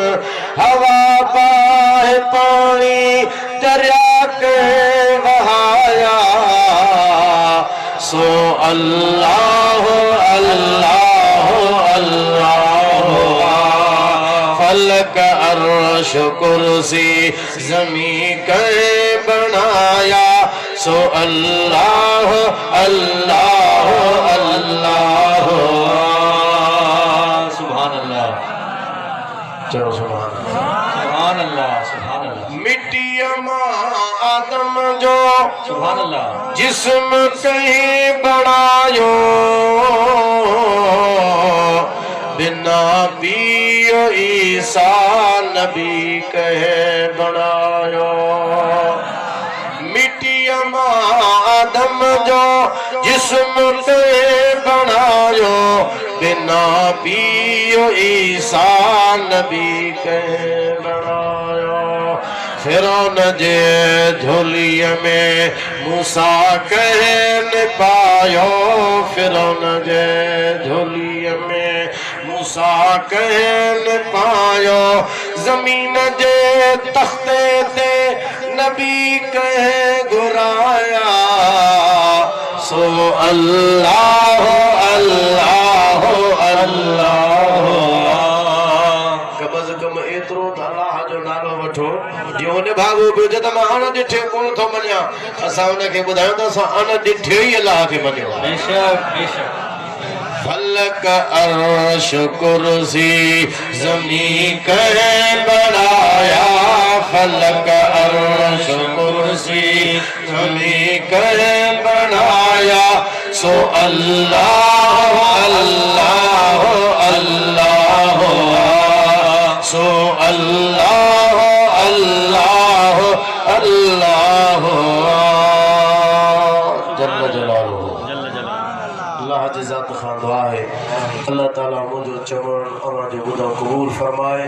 Speaker 1: हवा पाए पाणी दरिया के वहाया, सो अल्लाह अल्लाह अल्लाह। फलक अर्श कुर्सी ज़मी कंहिं बणाया, सो अल्लाह अल्लाह अल्लाह।
Speaker 2: सुभान अल्लाह।
Speaker 1: चलो सुभान अल्लाह।
Speaker 2: सुभान अल्लाह। सुभान अल्लाह।
Speaker 1: मिट्टीअ मां आदम जो
Speaker 2: सुभान अल्लाह।
Speaker 1: जिस्म कहीं बणायो, बिना पियो ईसा नबी कहीं बणायो। मिट्टीअ मां आदम जो जिस्म कहीं बणायो, बिना पियो ईसा नबी कहीं बणायो। फिरौन जे झोलीअ में मूसा कहन पायो, फिरौन जे झोलीअ में मूसा कहन पायो। ज़मीन जे तख्ते ते नबी कह घुराया, सो अल्लाह अल्लाह अल्लाह। कबज़ कम एतिरो त अल्लाह जो नालो वठो जो उन भाॻो पियो जॾहिं मां अण ॾिठे कोन थो मञा, असां उनखे ॿुधायूं त असां अण ॾिठे ई अल्लाह खे मञियो।
Speaker 2: बेशक बेशक।
Speaker 1: फलक अर्श कुर्सी ज़मी कंहिं बणाया, फलक अर्श कुर्सी ज़मी कंहिं बणाया, सो अल्लाह अल्लाह अल्लाह। सो अल्लाह अल्लाह अल्लाह। जल्ल जलालुहु।
Speaker 2: जल्ल जलालुहु।
Speaker 1: अल्लाह जी ज़ात खां दुआ है, अल्लाह ताला मुझे चवण और जो ॿुधो क़बूल फरमाए।